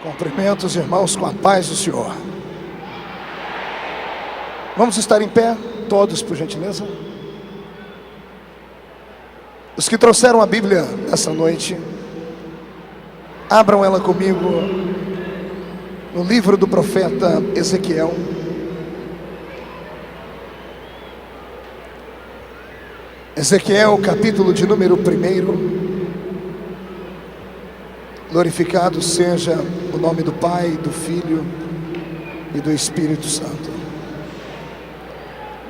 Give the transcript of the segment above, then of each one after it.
Cumprimento os irmãos com a paz do Senhor. Vamos estar em pé, todos, por gentileza. Os que trouxeram a Bíblia nessa noite, abram ela comigo no livro do profeta Ezequiel. Ezequiel, capítulo de número 1. Glorificado seja o nome do Pai, do Filho e do Espírito Santo.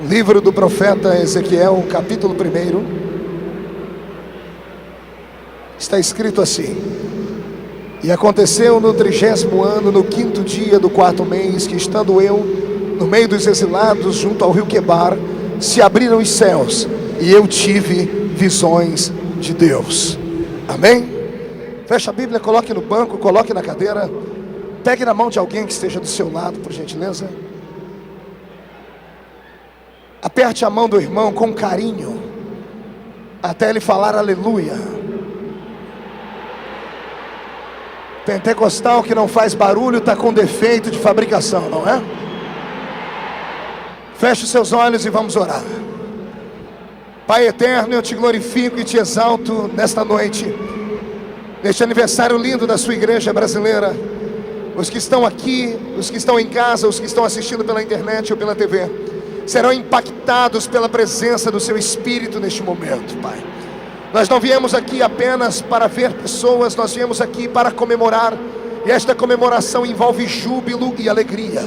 O livro do profeta Ezequiel, capítulo 1, está escrito assim: E aconteceu no 30º ano, no 5º dia do 4º mês, que estando eu no meio dos exilados junto ao rio Quebar, se abriram os céus, e eu tive visões de Deus. Amém? Feche a Bíblia, coloque no banco, coloque na cadeira. Pegue na mão de alguém que esteja do seu lado, por gentileza. Aperte a mão do irmão com carinho, até ele falar aleluia. Pentecostal que não faz barulho está com defeito de fabricação, não é? Feche os seus olhos e vamos orar. Pai eterno, eu te glorifico e te exalto nesta noite, neste aniversário lindo da sua igreja brasileira. Os que estão aqui, os que estão em casa, os que estão assistindo pela internet ou pela TV, serão impactados pela presença do seu Espírito neste momento, Pai. Nós não viemos aqui apenas para ver pessoas, nós viemos aqui para comemorar, e esta comemoração envolve júbilo e alegria.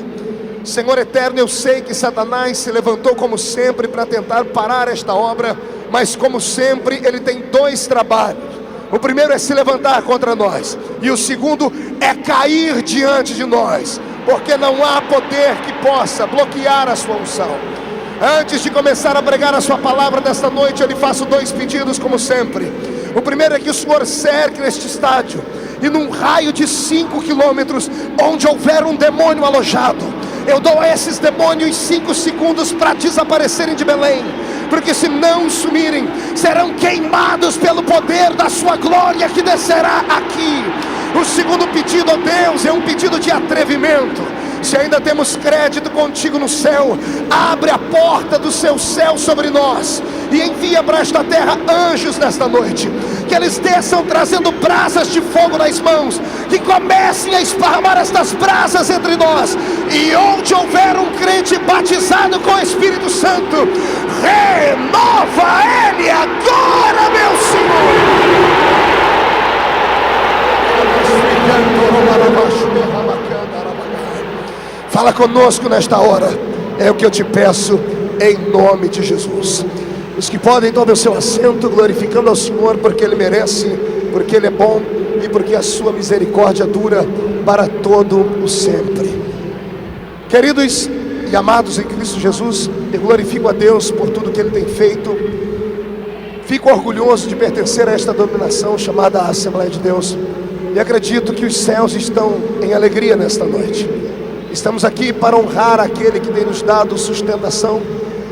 Senhor eterno, eu sei que Satanás se levantou como sempre para tentar parar esta obra, mas como sempre ele tem dois trabalhos. O primeiro é se levantar contra nós, e o segundo é cair diante de nós, porque não há poder que possa bloquear a sua unção. Antes de começar a pregar a sua palavra desta noite, eu lhe faço dois pedidos como sempre. O primeiro é que o Senhor cerque neste estádio, e num raio de 5 quilômetros, onde houver um demônio alojado, eu dou a esses demônios 5 segundos para desaparecerem de Belém, porque se não sumirem, serão queimados pelo poder da sua glória que descerá aqui. O segundo pedido, ó Deus, é um pedido de atrevimento. Se ainda temos crédito contigo no céu, abre a porta do seu céu sobre nós e envia para esta terra anjos nesta noite, que eles desçam trazendo brasas de fogo nas mãos, que comecem a esparramar estas brasas entre nós, e onde houver um crente batizado com o Espírito Santo, renova ele agora, meu Senhor. Fala conosco nesta hora, é o que eu te peço, em nome de Jesus. Os que podem, tomem o seu assento, glorificando ao Senhor, porque Ele merece, porque Ele é bom e porque a sua misericórdia dura para todo o sempre. Queridos e amados em Cristo Jesus, eu glorifico a Deus por tudo que Ele tem feito. Fico orgulhoso de pertencer a esta denominação chamada Assembleia de Deus, e acredito que os céus estão em alegria nesta noite. Estamos aqui para honrar aquele que tem nos dado sustentação,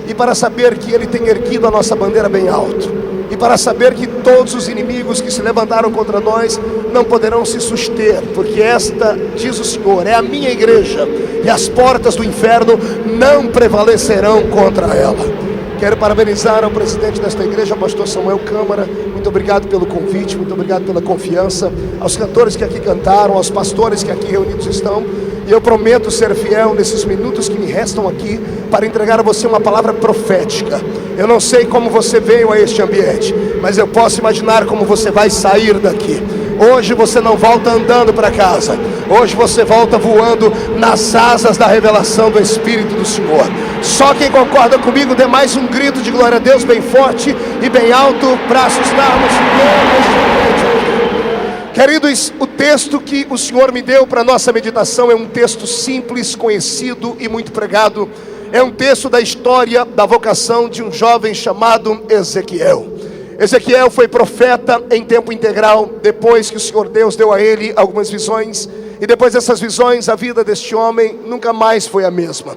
e para saber que Ele tem erguido a nossa bandeira bem alto, e para saber que todos os inimigos que se levantaram contra nós não poderão se suster, porque esta, diz o Senhor, é a minha igreja, e as portas do inferno não prevalecerão contra ela. Quero parabenizar ao presidente desta igreja, pastor Samuel Câmara. Muito obrigado pelo convite, muito obrigado pela confiança. Aos cantores que aqui cantaram, aos pastores que aqui reunidos estão. E eu prometo ser fiel nesses minutos que me restam aqui para entregar a você uma palavra profética. Eu não sei como você veio a este ambiente, mas eu posso imaginar como você vai sair daqui. Hoje você não volta andando para casa, hoje você volta voando nas asas da revelação do Espírito do Senhor. Só quem concorda comigo, dê mais um grito de glória a Deus bem forte e bem alto para assustarmos todos. Queridos, o texto que o Senhor me deu para nossa meditação é um texto simples, conhecido e muito pregado. É um texto da história da vocação de um jovem chamado Ezequiel. Ezequiel foi profeta em tempo integral, depois que o Senhor Deus deu a ele algumas visões, e depois dessas visões, a vida deste homem nunca mais foi a mesma.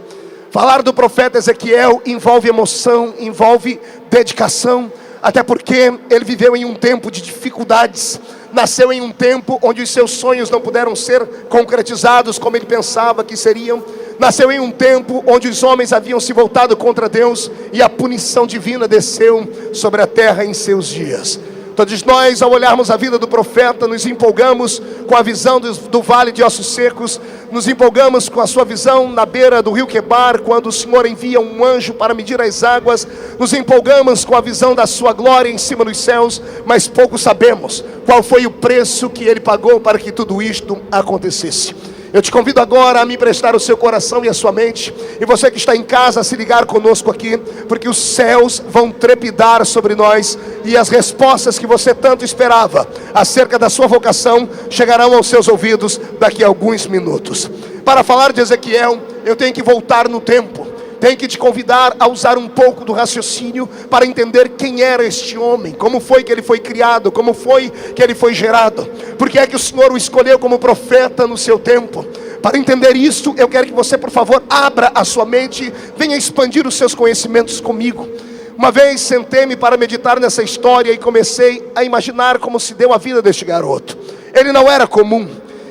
Falar do profeta Ezequiel envolve emoção, envolve dedicação, até porque ele viveu em um tempo de dificuldades. nasceu em um tempo onde os seus sonhos não puderam ser concretizados como ele pensava que seriam. Nasceu em um tempo onde os homens haviam se voltado contra Deus e a punição divina desceu sobre a terra em seus dias. Todos nós, ao olharmos a vida do profeta, nos empolgamos com a visão do vale de ossos secos, nos empolgamos com a sua visão na beira do rio Quebar, quando o Senhor envia um anjo para medir as águas, nos empolgamos com a visão da sua glória em cima dos céus, mas pouco sabemos qual foi o preço que ele pagou para que tudo isto acontecesse. Eu te convido agora a me emprestar o seu coração e a sua mente, e você que está em casa a se ligar conosco aqui, porque os céus vão trepidar sobre nós, e as respostas que você tanto esperava acerca da sua vocação chegarão aos seus ouvidos daqui a alguns minutos. Para falar de Ezequiel, eu tenho que voltar no tempo. Tenho que te convidar a usar um pouco do raciocínio para entender quem era este homem, como foi que ele foi criado, como foi que ele foi gerado, porque é que o Senhor o escolheu como profeta no seu tempo. Para entender isso, eu quero que você, por favor, abra a sua mente, venha expandir os seus conhecimentos comigo. Uma vez sentei-me para meditar nessa história e comecei a imaginar como se deu a vida deste garoto. Ele não era comum.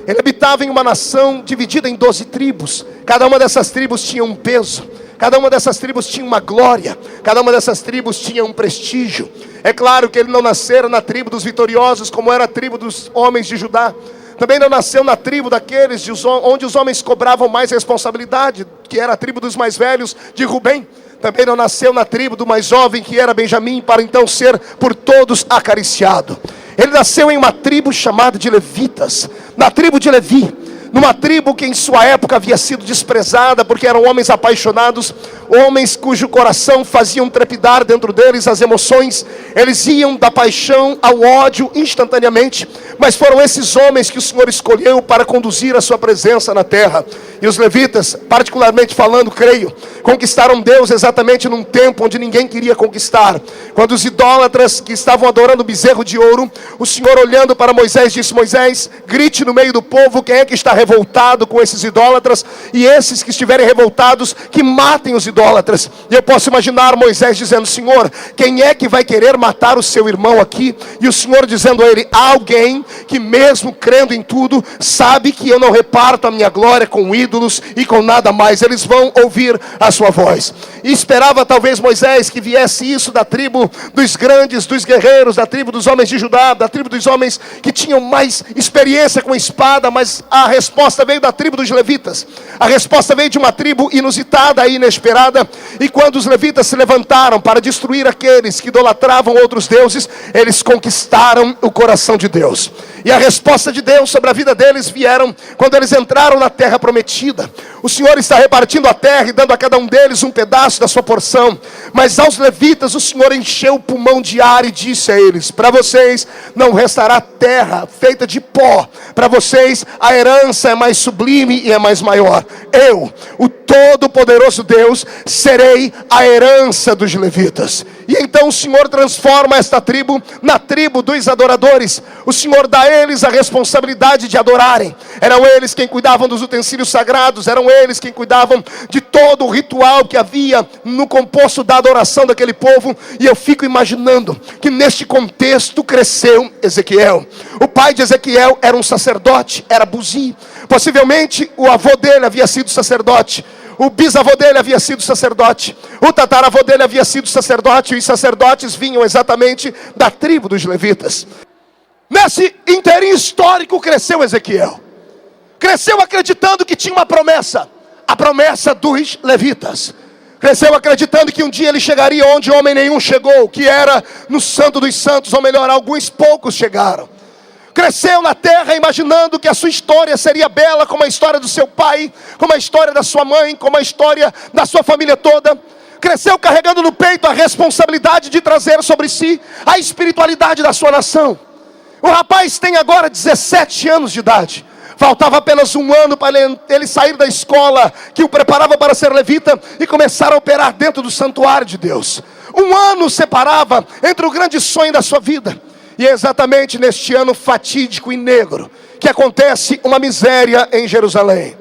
Ele habitava em uma nação dividida em 12 tribos. Cada uma dessas tribos tinha um peso. Cada uma dessas tribos tinha uma glória. Cada uma dessas tribos tinha um prestígio. É claro que ele não nascera na tribo dos vitoriosos, como era a tribo dos homens de Judá. Também não nasceu na tribo daqueles onde os homens cobravam mais responsabilidade, que era a tribo dos mais velhos de Rubem. Também não nasceu na tribo do mais jovem, que era Benjamim, para então ser por todos acariciado. Ele nasceu em uma tribo chamada de Levitas, na tribo de Levi. Numa tribo que em sua época havia sido desprezada, porque eram homens apaixonados, homens cujo coração faziam trepidar dentro deles as emoções. Eles iam da paixão ao ódio instantaneamente, mas foram esses homens que o Senhor escolheu para conduzir a sua presença na terra. E os levitas, particularmente falando, creio, conquistaram Deus exatamente num tempo onde ninguém queria conquistar. Quando os idólatras que estavam adorando o bezerro de ouro, o Senhor, olhando para Moisés, disse: Moisés, grite no meio do povo quem é que está revoltado com esses idólatras, e esses que estiverem revoltados, que matem os idólatras. E eu posso imaginar Moisés dizendo: Senhor, quem é que vai querer matar o seu irmão aqui? E o Senhor dizendo a ele: há alguém que mesmo crendo em tudo, sabe que eu não reparto a minha glória com ídolos e com nada mais. Eles vão ouvir a sua voz. E esperava talvez Moisés que viesse isso da tribo dos grandes, dos guerreiros, da tribo dos homens de Judá, da tribo dos homens que tinham mais experiência com espada, mas a resposta veio da tribo dos levitas. A resposta veio de uma tribo inusitada e inesperada. E quando os levitas se levantaram para destruir aqueles que idolatravam outros deuses, eles conquistaram o coração de Deus. E a resposta de Deus sobre a vida deles vieram quando eles entraram na terra prometida. O Senhor está repartindo a terra e dando a cada um deles um pedaço da sua porção. Mas aos levitas o Senhor encheu o pulmão de ar e disse a eles: para vocês não restará terra feita de pó. Para vocês a herança é mais sublime e é mais maior. Eu, o Todo-Poderoso Deus, serei a herança dos levitas. E então o Senhor transforma esta tribo na tribo dos adoradores. O Senhor dá a eles a responsabilidade de adorarem. Eram eles quem cuidavam dos utensílios sagrados, eram eles quem cuidavam de todo o ritual que havia no composto da adoração daquele povo. E eu fico imaginando que neste contexto cresceu Ezequiel. O pai de Ezequiel era um sacerdote, era Buzi. Possivelmente o avô dele havia sido sacerdote. O bisavô dele havia sido sacerdote. O tataravô dele havia sido sacerdote. E os sacerdotes vinham exatamente da tribo dos levitas. Nesse inteirinho histórico cresceu Ezequiel. Cresceu acreditando que tinha uma promessa. A promessa dos levitas. Cresceu acreditando que um dia ele chegaria onde homem nenhum chegou, que era no Santo dos Santos, ou melhor, alguns poucos chegaram. Cresceu na terra imaginando que a sua história seria bela, como a história do seu pai, como a história da sua mãe, como a história da sua família toda. Cresceu carregando no peito a responsabilidade de trazer sobre si a espiritualidade da sua nação. O rapaz tem agora 17 anos de idade. Faltava apenas um ano para ele sair da escola que o preparava para ser levita e começar a operar dentro do santuário de Deus. Um ano separava entre o grande sonho da sua vida. E é exatamente neste ano fatídico e negro que acontece uma miséria em Jerusalém.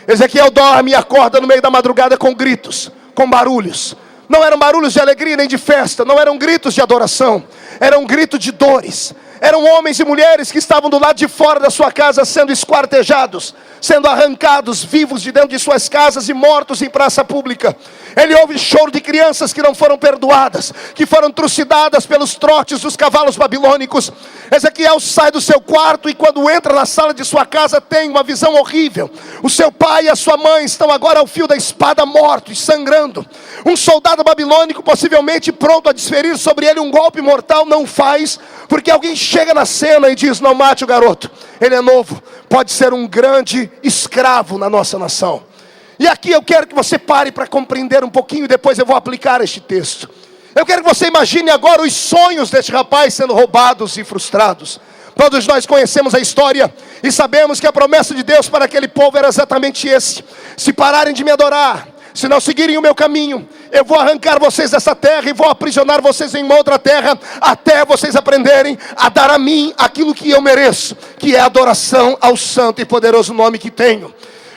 Ezequiel dorme e acorda no meio da madrugada com gritos, com barulhos. Não eram barulhos de alegria nem de festa, não eram gritos de adoração. Era um grito de dores. eram homens e mulheres que estavam do lado de fora da sua casa sendo esquartejados, sendo arrancados vivos de dentro de suas casas e mortos em praça pública. Ele ouve choro de crianças que não foram perdoadas, que foram trucidadas pelos trotes dos cavalos babilônicos. Ezequiel sai do seu quarto e quando entra na sala de sua casa tem uma visão horrível. O seu pai e a sua mãe estão agora ao fio da espada, mortos, sangrando. Um soldado babilônico, possivelmente pronto a desferir sobre ele um golpe mortal, não faz, porque alguém chega na cena e diz: não mate o garoto, ele é novo, pode ser um grande escravo na nossa nação. E aqui eu quero que você pare para compreender um pouquinho, e depois eu vou aplicar este texto. Eu quero que você imagine agora os sonhos deste rapaz sendo roubados e frustrados. Todos nós conhecemos a história e sabemos que a promessa de Deus para aquele povo era exatamente esse: se pararem de me adorar, se não seguirem o meu caminho, eu vou arrancar vocês dessa terra e vou aprisionar vocês em uma outra terra, até vocês aprenderem a dar a mim aquilo que eu mereço, que é adoração ao santo e poderoso nome que tenho.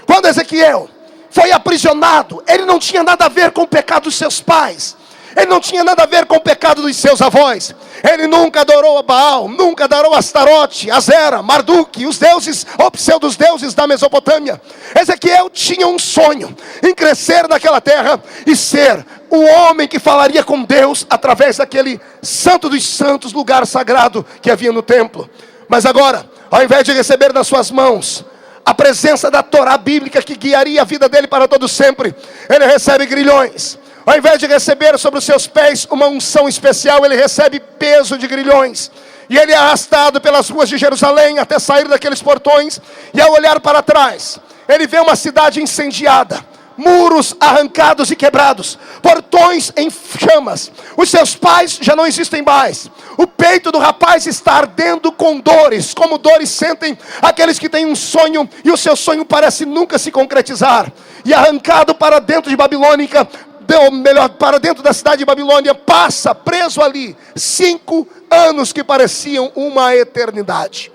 Quando Ezequiel foi aprisionado, ele não tinha nada a ver com o pecado dos seus pais, ele não tinha nada a ver com o pecado dos seus avós. Ele nunca adorou a Baal, nunca adorou a Astarote, Azera, Marduk, os deuses ou pseudos deuses da Mesopotâmia. Ezequiel tinha um sonho em crescer naquela terra e ser o homem que falaria com Deus através daquele santo dos santos, lugar sagrado que havia no templo. Mas agora, ao invés de receber nas suas mãos a presença da Torá bíblica que guiaria a vida dele para todo sempre, ele recebe grilhões. Ao invés de receber sobre os seus pés uma unção especial, ele recebe peso de grilhões. E ele é arrastado pelas ruas de Jerusalém até sair daqueles portões. E ao olhar para trás, ele vê uma cidade incendiada, muros arrancados e quebrados, portões em chamas. Os seus pais já não existem mais. O peito do rapaz está ardendo com dores, como dores sentem aqueles que têm um sonho e o seu sonho parece nunca se concretizar. E arrancado para dentro de Babilônica, ou melhor, para dentro da cidade de Babilônia, passa preso ali 5 anos que pareciam uma eternidade.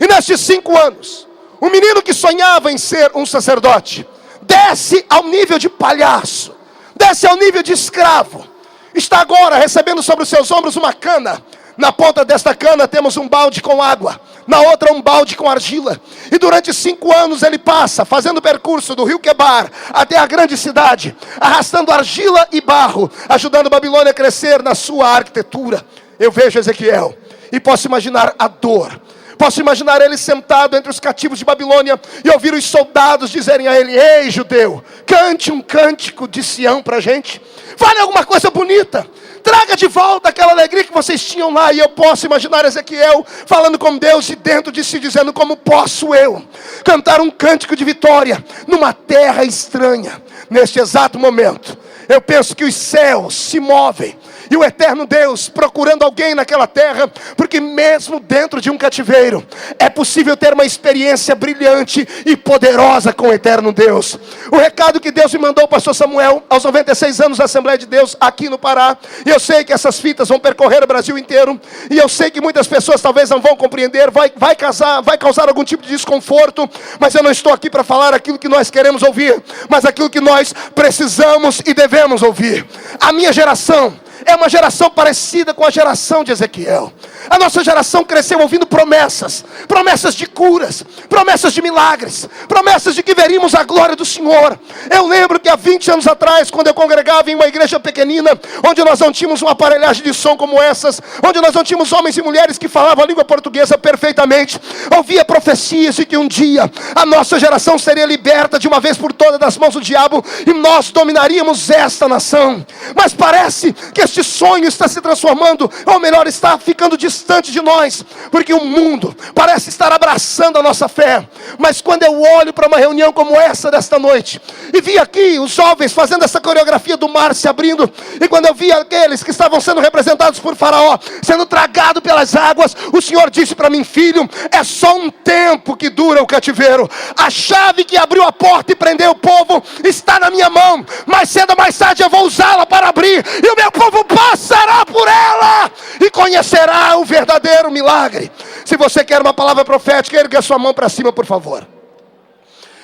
E nestes 5 anos, o menino que sonhava em ser um sacerdote desce ao nível de palhaço, desce ao nível de escravo. Está agora recebendo sobre os seus ombros uma cana. Na ponta desta cana temos um balde com água, na outra um balde com argila. E durante 5 anos ele passa fazendo o percurso do rio Quebar até a grande cidade, arrastando argila e barro, ajudando Babilônia a crescer na sua arquitetura. Eu vejo Ezequiel e posso imaginar a dor. Posso imaginar ele sentado entre os cativos de Babilônia e ouvir os soldados dizerem a ele: ei, judeu, cante um cântico de Sião para a gente. Fale alguma coisa bonita. Traga de volta aquela alegria que vocês tinham lá. E eu posso imaginar Ezequiel falando com Deus e dentro de si dizendo: como posso eu cantar um cântico de vitória numa terra estranha? Neste exato momento, eu penso que os céus se movem e o eterno Deus procurando alguém naquela terra, porque mesmo dentro de um cativeiro é possível ter uma experiência brilhante e poderosa com o eterno Deus. O recado que Deus me mandou, o pastor Samuel, aos 96 anos da Assembleia de Deus aqui no Pará, e eu sei que essas fitas vão percorrer o Brasil inteiro, e eu sei que muitas pessoas talvez não vão compreender, vai causar algum tipo de desconforto, mas eu não estou aqui para falar aquilo que nós queremos ouvir, mas aquilo que nós precisamos e devemos ouvir. A minha geração é uma geração parecida com a geração de Ezequiel. A nossa geração cresceu ouvindo promessas, promessas de curas, promessas de milagres, promessas de que veríamos a glória do Senhor. Eu lembro que há 20 anos atrás, quando eu congregava em uma igreja pequenina, onde nós não tínhamos uma aparelhagem de som como essas, onde nós não tínhamos homens e mulheres que falavam a língua portuguesa perfeitamente, ouvia profecias de que um dia a nossa geração seria liberta de uma vez por todas das mãos do diabo e nós dominaríamos esta nação. Mas parece que este sonho está se transformando, ou melhor, está ficando distante de nós, porque o mundo parece estar abraçando a nossa fé. Mas quando eu olho para uma reunião como essa desta noite, e vi aqui os jovens fazendo essa coreografia do mar se abrindo, e quando eu vi aqueles que estavam sendo representados por Faraó, sendo tragado pelas águas, o Senhor disse para mim: filho, é só um tempo que dura o cativeiro. A chave que abriu a porta e prendeu o povo está na minha mão, mais cedo ou mais tarde eu vou usá-la para abrir, e o meu povo passará por ela e conhecerá o verdadeiro milagre. Se você quer uma palavra profética, ergue a sua mão para cima, por favor.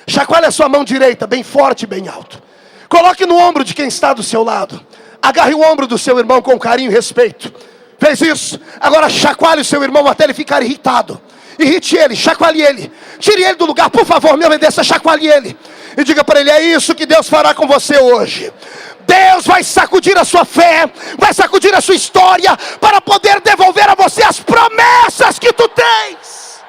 Chacoalhe a sua mão direita bem forte e bem alto. Coloque no ombro de quem está do seu lado. Agarre o ombro do seu irmão com carinho e respeito. Fez isso. Agora chacoalhe o seu irmão até ele ficar irritado. Irrite ele, chacoalhe ele. Tire ele do lugar, por favor, me obedeça, chacoalhe ele. E diga para ele: é isso que Deus fará com você hoje. Deus vai sacudir a sua fé, vai sacudir a sua história, para poder devolver a você as promessas que tu tens.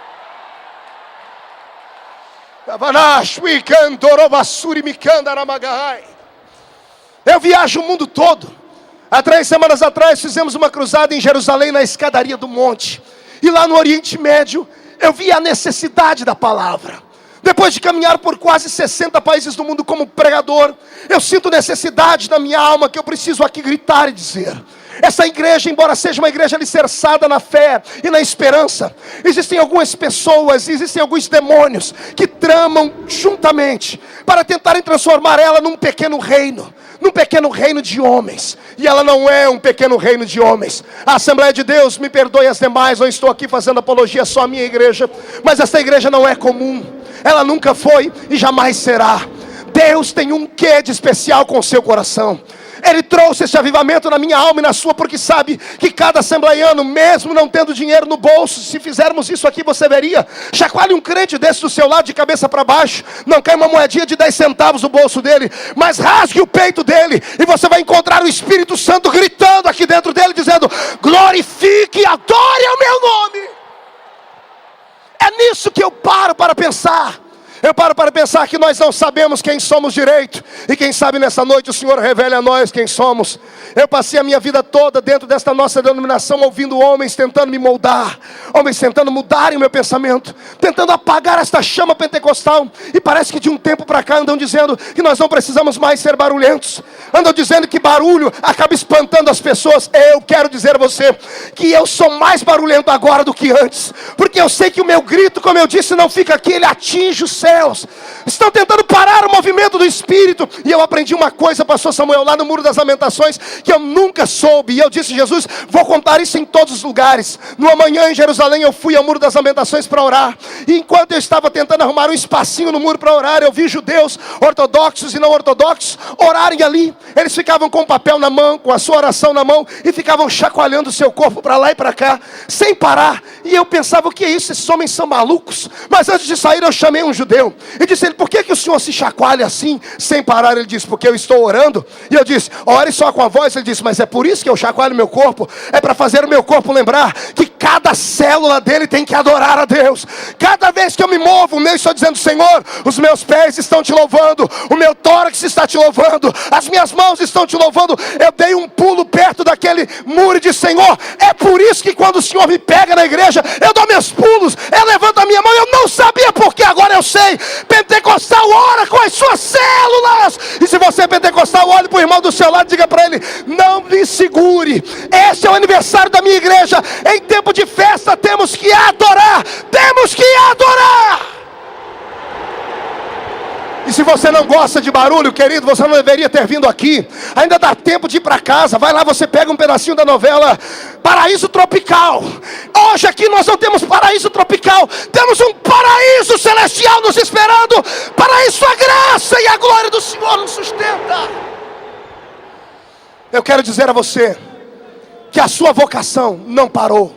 Eu viajo o mundo todo. Há 3 semanas atrás fizemos uma cruzada em Jerusalém, na escadaria do monte. E lá no Oriente Médio eu vi a necessidade da palavra. Depois de caminhar por quase 60 países do mundo como pregador, eu sinto necessidade na minha alma que eu preciso aqui gritar e dizer: essa igreja, embora seja uma igreja alicerçada na fé e na esperança, existem algumas pessoas, existem alguns demônios que tramam juntamente para tentarem transformar ela num pequeno reino de homens. E ela não é um pequeno reino de homens. A Assembleia de Deus, me perdoe as demais, não estou aqui fazendo apologia só à minha igreja, mas essa igreja não é comum. Ela nunca foi e jamais será. Deus tem um quê de especial com o seu coração. Ele trouxe esse avivamento na minha alma e na sua, porque sabe que cada assembleiano, mesmo não tendo dinheiro no bolso, se fizermos isso aqui você veria, chacoalhe um crente desse do seu lado de cabeça para baixo, não cai uma moedinha de 10 centavos no bolso dele, mas rasgue o peito dele, e você vai encontrar o Espírito Santo gritando aqui dentro dele, dizendo: glorifique e adore o meu nome. É nisso que eu paro para pensar. Eu paro para pensar que nós não sabemos quem somos direito. E quem sabe nessa noite o Senhor revele a nós quem somos. Eu passei a minha vida toda dentro desta nossa denominação, ouvindo homens tentando me moldar, homens tentando mudarem o meu pensamento, tentando apagar esta chama pentecostal. E parece que de um tempo para cá andam dizendo que nós não precisamos mais ser barulhentos. Andam dizendo que barulho acaba espantando as pessoas. Eu quero dizer a você que eu sou mais barulhento agora do que antes, porque eu sei que o meu grito, como eu disse, não fica aqui, ele atinge o céu. Estão tentando parar o movimento do Espírito. E eu aprendi uma coisa, pastor Samuel, lá no Muro das Lamentações, que eu nunca soube. E eu disse: Jesus, vou contar isso em todos os lugares. Numa manhã em Jerusalém eu fui ao Muro das Lamentações para orar. E enquanto eu estava tentando arrumar um espacinho no muro para orar, eu vi judeus ortodoxos e não ortodoxos orarem ali. Eles ficavam com o papel na mão, com a sua oração na mão, e ficavam chacoalhando o seu corpo para lá e para cá, sem parar. E eu pensava: o que é isso? Esses homens são malucos. Mas antes de sair eu chamei um judeu e disse: ele, por que o senhor se chacoalha assim, sem parar? Ele disse: porque eu estou orando. E eu disse: ore só com a voz. Ele disse: mas é por isso que eu chacoalho meu corpo. É para fazer o meu corpo lembrar que cada célula dele tem que adorar a Deus. Cada vez que eu me movo, eu estou dizendo: Senhor, os meus pés estão te louvando, o meu tórax está te louvando, as minhas mãos estão te louvando. Eu dei um pulo perto daquele muro e disse: Senhor, é por isso que quando o Senhor me pega na igreja, eu dou meus pulos, eu levanto a minha mão. Eu não sabia porque, agora eu sei. Pentecostal ora com as suas células. E se você é pentecostal, olhe para o irmão do seu lado e diga para ele: não me segure. Esse é o aniversário da minha igreja. Em tempo de festa temos que adorar. Temos que adorar. E se você não gosta de barulho, querido, você não deveria ter vindo aqui. Ainda dá tempo de ir para casa. Vai lá, você pega um pedacinho da novela Paraíso Tropical. Hoje aqui nós não temos paraíso tropical, temos um paraíso celestial nos esperando. Para isso a graça e a glória do Senhor nos sustenta. Eu quero dizer a você que a sua vocação não parou.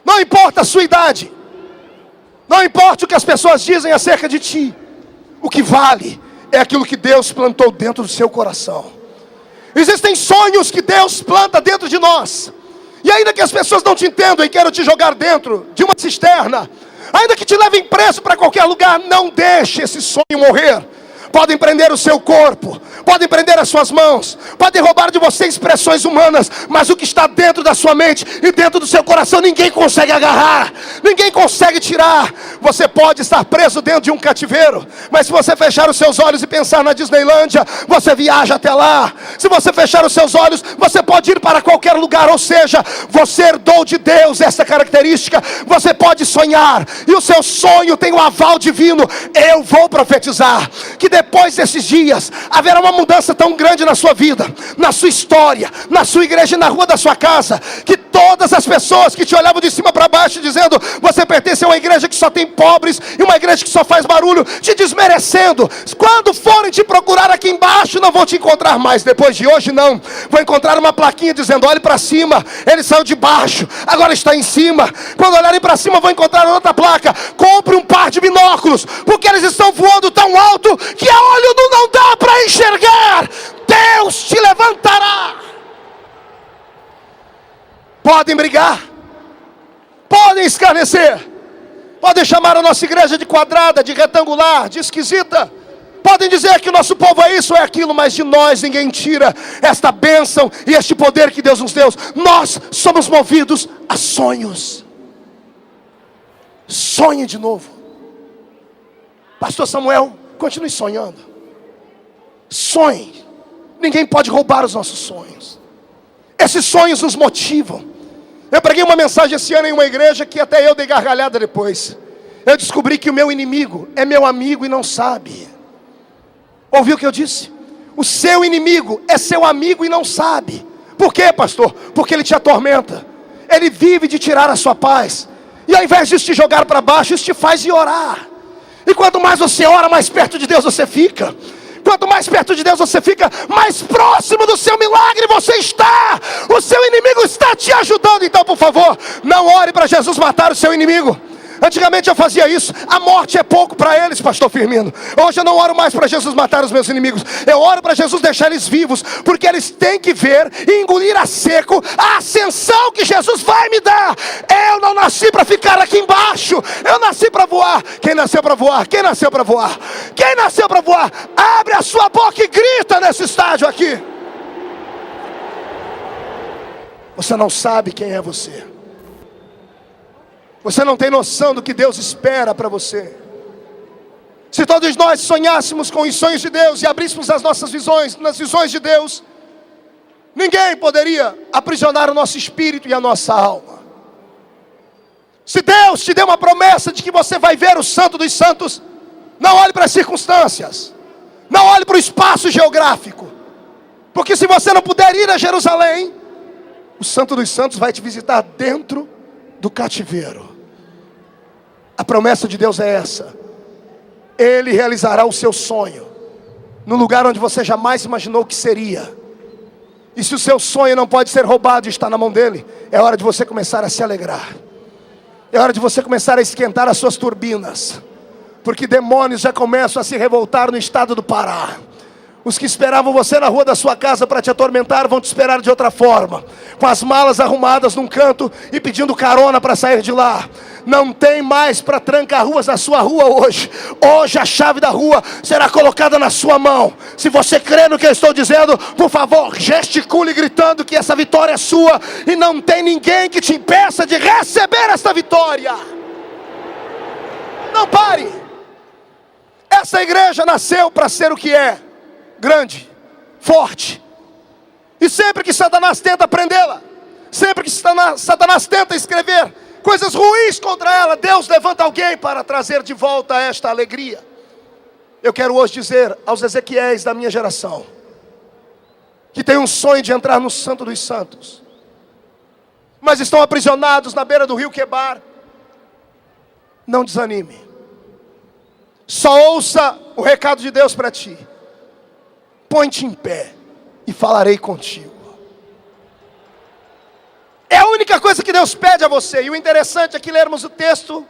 Não importa a sua idade, não importa o que as pessoas dizem acerca de ti. O que vale é aquilo que Deus plantou dentro do seu coração. Existem sonhos que Deus planta dentro de nós. E ainda que as pessoas não te entendam e queiram te jogar dentro de uma cisterna, ainda que te levem preso para qualquer lugar, não deixe esse sonho morrer. Podem prender o seu corpo, podem prender as suas mãos, podem roubar de você expressões humanas, mas o que está dentro da sua mente e dentro do seu coração, ninguém consegue agarrar, ninguém consegue tirar. Você pode estar preso dentro de um cativeiro, mas se você fechar os seus olhos e pensar na Disneylândia, você viaja até lá. Se você fechar os seus olhos, você pode ir para qualquer lugar. Ou seja, você herdou de Deus essa característica. Você pode sonhar, e o seu sonho tem um aval divino. Eu vou profetizar que depois desses dias haverá uma mudança tão grande na sua vida, na sua história, na sua igreja e na rua da sua casa, que todas as pessoas que te olhavam de cima para baixo dizendo: você pertence a uma igreja que só tem pobres, e uma igreja que só faz barulho, te desmerecendo. Quando forem te procurar aqui embaixo, não vão te encontrar mais. Depois de hoje não, vão encontrar uma plaquinha dizendo: olhe para cima, ele saiu de baixo, agora está em cima. Quando olharem para cima, vão encontrar outra placa: compre um par de binóculos, porque eles estão voando tão alto que a olho nu não dá para enxergar. Deus te levantará. Podem brigar, podem escarnecer, podem chamar a nossa igreja de quadrada, de retangular, de esquisita. Podem dizer que o nosso povo é isso ou é aquilo, mas de nós ninguém tira esta bênção e este poder que Deus nos deu. Nós somos movidos a sonhos. Sonhe de novo. Pastor Samuel, continue sonhando. Sonhe. Ninguém pode roubar os nossos sonhos. Esses sonhos nos motivam. Eu preguei uma mensagem esse ano em uma igreja que até eu dei gargalhada depois. Eu descobri que o meu inimigo é meu amigo e não sabe. Ouviu o que eu disse? O seu inimigo é seu amigo e não sabe. Por quê, pastor? Porque ele te atormenta. Ele vive de tirar a sua paz. E ao invés de te jogar para baixo, isso te faz ir orar. E quanto mais você ora, mais perto de Deus você fica. Quanto mais perto de Deus você fica, mais próximo do seu milagre você está. O seu inimigo está te ajudando. Então, por favor, não ore para Jesus matar o seu inimigo. Antigamente eu fazia isso. A morte é pouco para eles, pastor Firmino. Hoje eu não oro mais para Jesus matar os meus inimigos. Eu oro para Jesus deixar eles vivos, porque eles têm que ver e engolir a seco a ascensão que Jesus vai me dar. Eu não nasci para ficar aqui embaixo. Eu nasci para voar. Quem nasceu para voar? Quem nasceu para voar? Quem nasceu para voar? Abre a sua boca e grita nesse estádio aqui. Você não sabe quem é você. Você não tem noção do que Deus espera para você. Se todos nós sonhássemos com os sonhos de Deus e abríssemos as nossas visões nas visões de Deus, ninguém poderia aprisionar o nosso espírito e a nossa alma. Se Deus te deu uma promessa de que você vai ver o Santo dos Santos, não olhe para as circunstâncias, não olhe para o espaço geográfico, porque se você não puder ir a Jerusalém, o Santo dos Santos vai te visitar dentro do cativeiro. A promessa de Deus é essa: Ele realizará o seu sonho no lugar onde você jamais imaginou que seria. E se o seu sonho não pode ser roubado e está na mão dele, é hora de você começar a se alegrar. É hora de você começar a esquentar as suas turbinas, porque demônios já começam a se revoltar no estado do Pará. Os que esperavam você na rua da sua casa para te atormentar vão te esperar de outra forma, com as malas arrumadas num canto e pedindo carona para sair de lá. Não tem mais para trancar ruas da sua rua hoje. Hoje a chave da rua será colocada na sua mão. Se você crê no que eu estou dizendo, por favor, gesticule gritando que essa vitória é sua, e não tem ninguém que te impeça de receber esta vitória. Não pare. Essa igreja nasceu para ser o que é: grande, forte. E sempre que Satanás tenta prendê-la, sempre que Satanás tenta escrever coisas ruins contra ela, Deus levanta alguém para trazer de volta esta alegria. Eu quero hoje dizer aos Ezequiéis da minha geração, que tem um sonho de entrar no Santo dos Santos, mas estão aprisionados na beira do rio Quebar: não desanime. Só ouça o recado de Deus para ti: põe-te em pé e falarei contigo. É a única coisa que Deus pede a você. E o interessante é que lermos o texto,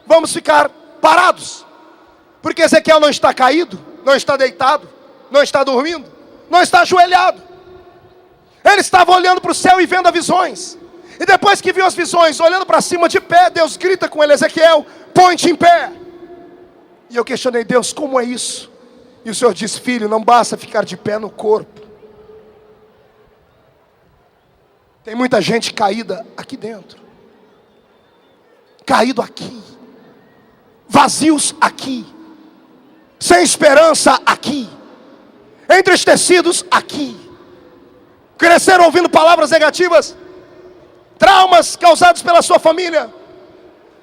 vamos ficar parados, porque Ezequiel não está caído, não está deitado, não está dormindo, não está ajoelhado. Ele estava olhando para o céu e vendo as visões. E depois que viu as visões, olhando para cima de pé, Deus grita com ele: Ezequiel, põe-te em pé. E eu questionei: Deus, como é isso? E o Senhor diz: filho, não basta ficar de pé no corpo. Tem muita gente caída aqui dentro, caído aqui, vazios aqui, sem esperança aqui, entristecidos aqui, cresceram ouvindo palavras negativas, traumas causados pela sua família,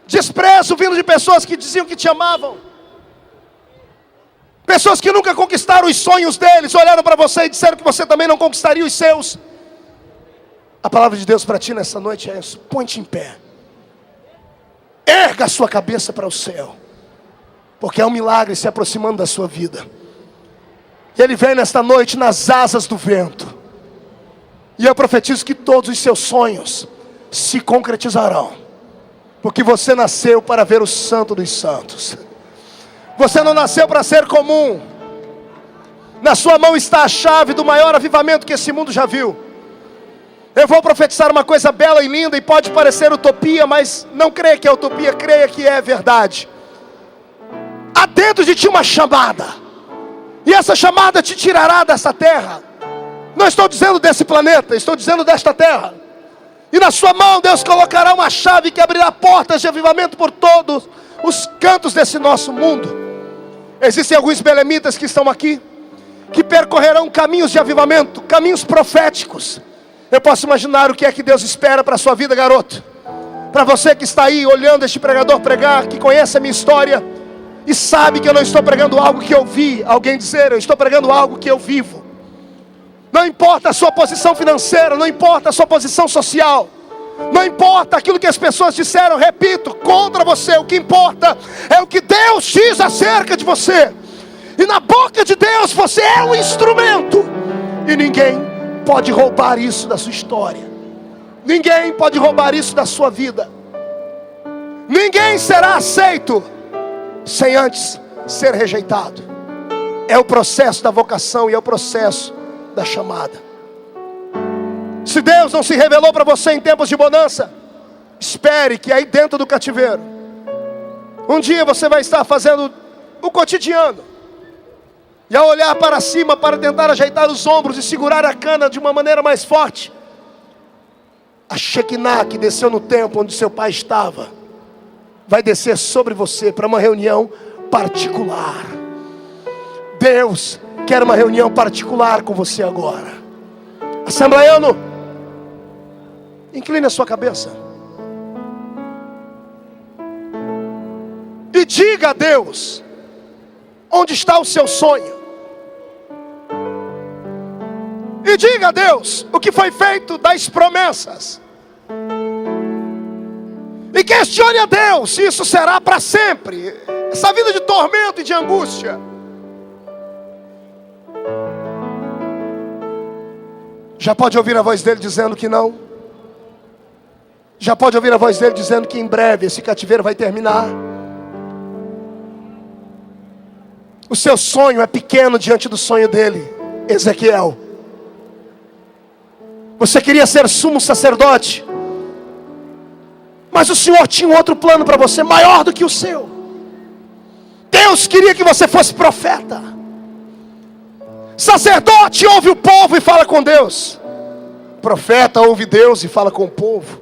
desprezo vindo de pessoas que diziam que te amavam, pessoas que nunca conquistaram os sonhos deles, olharam para você e disseram que você também não conquistaria os seus. A palavra de Deus para ti nessa noite é isso: põe-te em pé Erga a sua cabeça para o céu, porque é um milagre se aproximando da sua vida. E Ele vem nesta noite nas asas do vento. E eu profetizo que todos os seus sonhos se concretizarão, porque você nasceu para ver o Santo dos Santos. Você não nasceu para ser comum. Na sua mão está a chave do maior avivamento que esse mundo já viu. Eu vou profetizar uma coisa bela e linda, e pode parecer utopia, mas não creia que é utopia, creia que é verdade. Há dentro de ti uma chamada, e essa chamada te tirará dessa terra. Não estou dizendo desse planeta, estou dizendo desta terra. E na sua mão Deus colocará uma chave que abrirá portas de avivamento por todos os cantos desse nosso mundo. Existem alguns belemitas que estão aqui, que percorrerão caminhos de avivamento, caminhos proféticos. Eu posso imaginar o que é que Deus espera para a sua vida, garoto. Para você que está aí olhando este pregador pregar, que conhece a minha história e sabe que eu não estou pregando algo que eu vi alguém dizer, eu estou pregando algo que eu vivo. Não importa a sua posição financeira, não importa a sua posição social, não importa aquilo que as pessoas disseram, repito, contra você. O que importa é o que Deus diz acerca de você. E na boca de Deus você é um instrumento, e ninguém pode roubar isso da sua história. Ninguém pode roubar isso da sua vida. Ninguém será aceito sem antes ser rejeitado. É o processo da vocação e é o processo da chamada. Se Deus não se revelou para você em tempos de bonança, espere que aí dentro do cativeiro, um dia você vai estar fazendo o cotidiano, e ao olhar para cima para tentar ajeitar os ombros e segurar a cana de uma maneira mais forte, a Shekinah que desceu no templo onde seu pai estava, vai descer sobre você para uma reunião particular. Deus quer uma reunião particular com você agora. Assembleiano, incline a sua cabeça e diga a Deus onde está o seu sonho. E diga a Deus o que foi feito das promessas. E questione a Deus se isso será para sempre. Essa vida de tormento e de angústia. Já pode ouvir a voz dele dizendo que não? Já pode ouvir a voz dele dizendo que em breve esse cativeiro vai terminar? O seu sonho é pequeno diante do sonho dele. Ezequiel, você queria ser sumo sacerdote, mas o Senhor tinha um outro plano para você, maior do que o seu. Deus queria que você fosse profeta. Sacerdote ouve o povo e fala com Deus. Profeta ouve Deus e fala com o povo.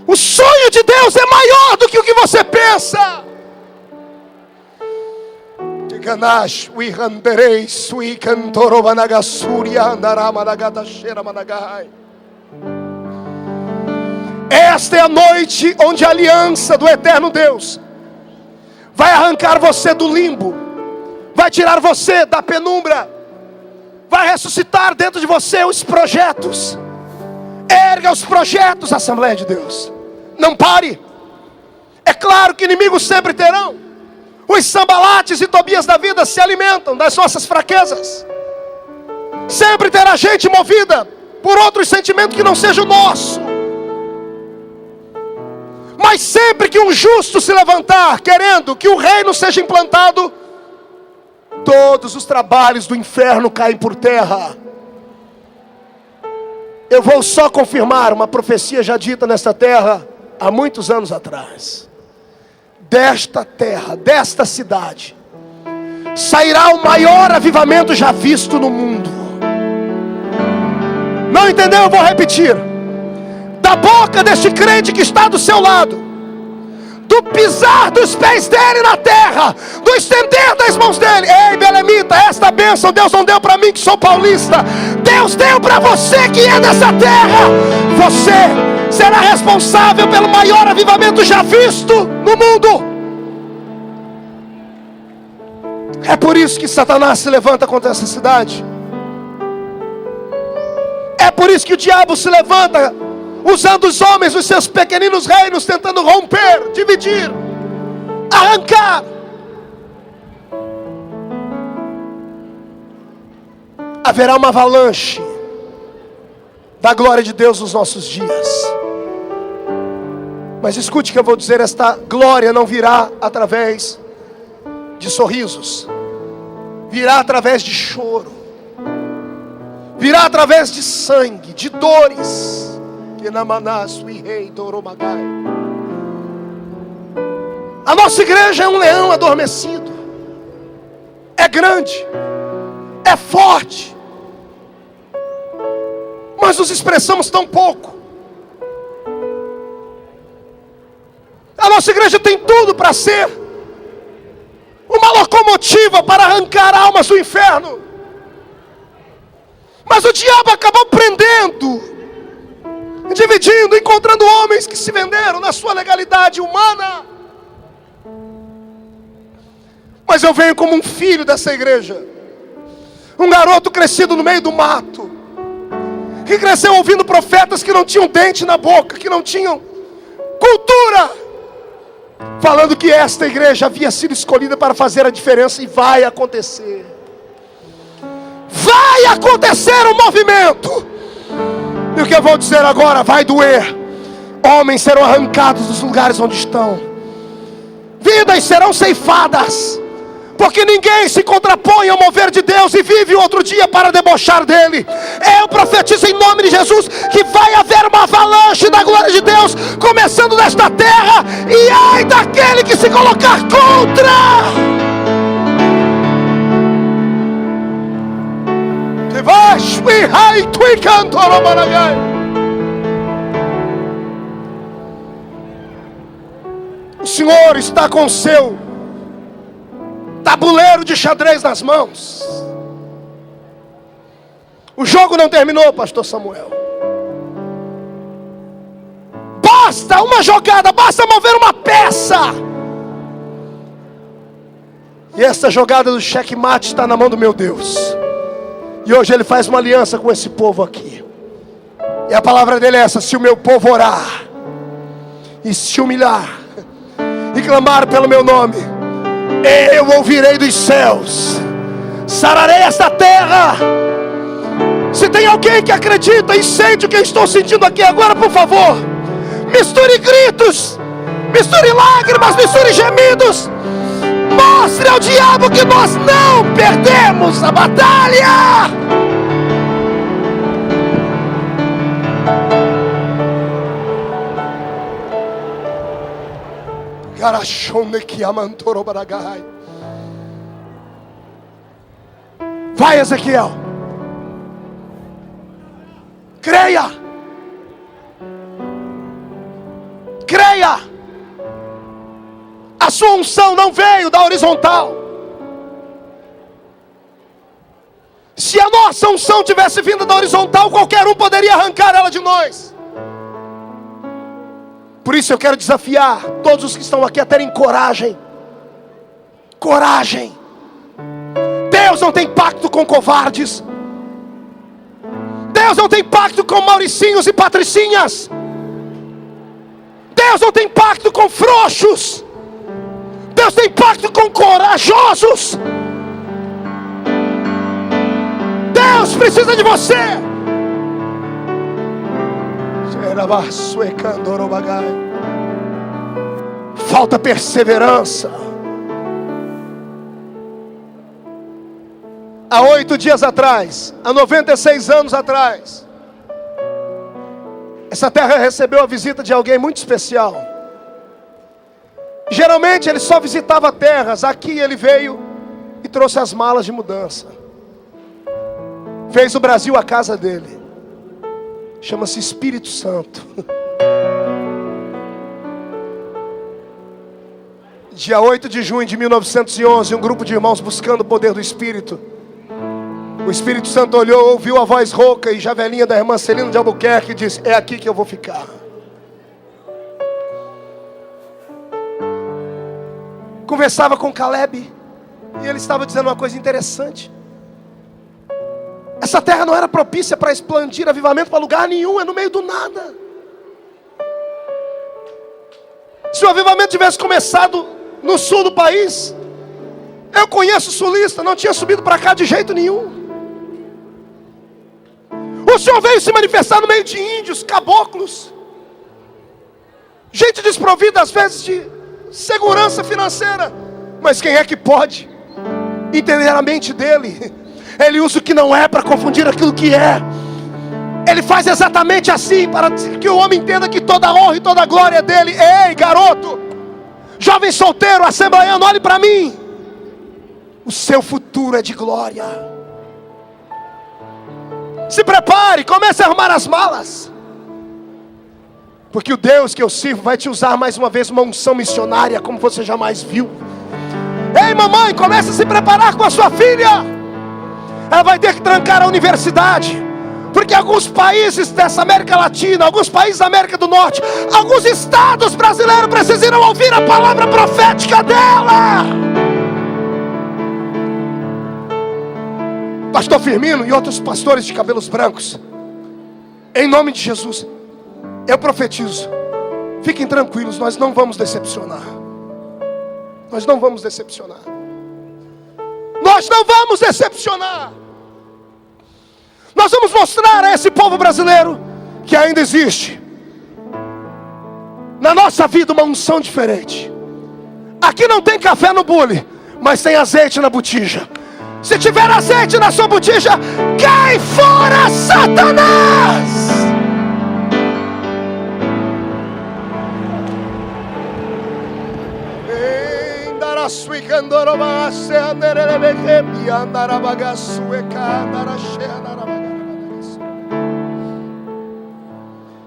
O sonho de Deus é maior do que o que você pensa. Ganash, we handerei, sui cantoro managasuria, andaramanagatashera managai. Esta é a noite onde a aliança do eterno Deus vai arrancar você do limbo, vai tirar você da penumbra, vai ressuscitar dentro de você os projetos. Erga os projetos, Assembleia de Deus. Não pare. É claro que inimigos sempre terão. Os Sambalates e Tobias da vida se alimentam das nossas fraquezas. Sempre terá gente movida por outros sentimentos que não seja o nosso. Mas sempre que um justo se levantar querendo que o reino seja implantado, todos os trabalhos do inferno caem por terra. Eu vou só confirmar uma profecia já dita nesta terra há muitos anos atrás. Desta terra, desta cidade, sairá o maior avivamento já visto no mundo. Não entendeu? Eu vou repetir. Da boca deste crente que está do seu lado, do pisar dos pés dele na terra, do estender das mãos dele. Ei, belemita, esta bênção Deus não deu para mim que sou paulista. Deus deu para você que é dessa terra. Você será responsável pelo maior avivamento já visto no mundo. É por isso que Satanás se levanta contra essa cidade. É por isso que o diabo se levanta usando os homens, os seus pequeninos reinos, tentando romper, dividir, arrancar. Haverá uma avalanche da glória de Deus nos nossos dias. Mas escute o que eu vou dizer: esta glória não virá através de sorrisos, virá através de choro, virá através de sangue, de dores. A nossa igreja é um leão adormecido, é grande, é forte, mas nos expressamos tão pouco. A nossa igreja tem tudo para ser uma locomotiva para arrancar almas do inferno, mas o diabo acabou prendendo, dividindo, encontrando homens que se venderam na sua legalidade humana. Mas eu venho como um filho dessa igreja, um garoto crescido no meio do mato, que cresceu ouvindo profetas que não tinham dente na boca, que não tinham cultura, falando que esta igreja havia sido escolhida para fazer a diferença. E vai acontecer. Vai acontecer um movimento. E o que eu vou dizer agora vai doer. Homens serão arrancados dos lugares onde estão. Vidas serão ceifadas. Porque ninguém se contrapõe ao mover de Deus e vive outro dia para debochar dele. Eu profetizo em nome de Jesus que vai haver uma avalanche da glória de Deus começando nesta terra. E ai daquele que se colocar contra. O Senhor está com o seu tabuleiro de xadrez nas mãos. O jogo não terminou, pastor Samuel. Basta uma jogada, basta mover uma peça. E essa jogada do checkmate está na mão do meu Deus. E hoje Ele faz uma aliança com esse povo aqui. E a palavra dele é essa: se o meu povo orar e se humilhar e clamar pelo meu nome, eu ouvirei dos céus, sararei esta terra. Se tem alguém que acredita e sente o que eu estou sentindo aqui agora, por favor, misture gritos, misture lágrimas, misture gemidos. Mostre ao diabo que nós não perdemos a batalha. Vai, Ezequiel, creia, creia. A sua unção não veio da horizontal. Se a nossa unção tivesse vindo da horizontal, qualquer um poderia arrancar ela de nós. Por isso eu quero desafiar todos os que estão aqui a terem coragem. Coragem. Deus não tem pacto com covardes. Deus não tem pacto com mauricinhos e patricinhas. Deus não tem pacto com frouxos. Deus tem pacto com corajosos. Deus precisa de você. Falta perseverança. Há 8 dias atrás, há 96 anos atrás, essa terra recebeu a visita de alguém muito especial. Geralmente ele só visitava terras. Aqui ele veio e trouxe as malas de mudança. Fez o Brasil a casa dele. Chama-se Espírito Santo. Dia 8 de junho de 1911, um grupo de irmãos buscando o poder do Espírito. O Espírito Santo olhou, ouviu a voz rouca e javelinha da irmã Celina de Albuquerque e disse: é aqui que eu vou ficar. Conversava com Caleb e ele estava dizendo uma coisa interessante. Essa terra não era propícia para expandir avivamento para lugar nenhum, é no meio do nada. Se o avivamento tivesse começado no sul do país, eu conheço sulista, não tinha subido para cá de jeito nenhum. O Senhor veio se manifestar no meio de índios, caboclos, gente desprovida às vezes de segurança financeira. Mas quem é que pode entender a mente dele? Ele usa o que não é para confundir aquilo que é. Ele faz exatamente assim, para que o homem entenda que toda a honra e toda a glória é dele. Ei, garoto, jovem solteiro, assembleiano, olhe para mim. O seu futuro é de glória. Se prepare, comece a arrumar as malas. Porque o Deus que eu sirvo vai te usar mais uma vez, uma unção missionária como você jamais viu. Ei, mamãe, comece a se preparar com a sua filha. Ela vai ter que trancar a universidade, porque alguns países dessa América Latina, alguns países da América do Norte, alguns estados brasileiros precisam ouvir a palavra profética dela. Pastor Firmino e outros pastores de cabelos brancos, em nome de Jesus, eu profetizo, fiquem tranquilos, nós não vamos decepcionar. Nós não vamos decepcionar. Nós não vamos decepcionar. Nós vamos mostrar a esse povo brasileiro que ainda existe na nossa vida uma unção diferente. Aqui não tem café no bule, mas tem azeite na botija. Se tiver azeite na sua botija, cai fora, Satanás!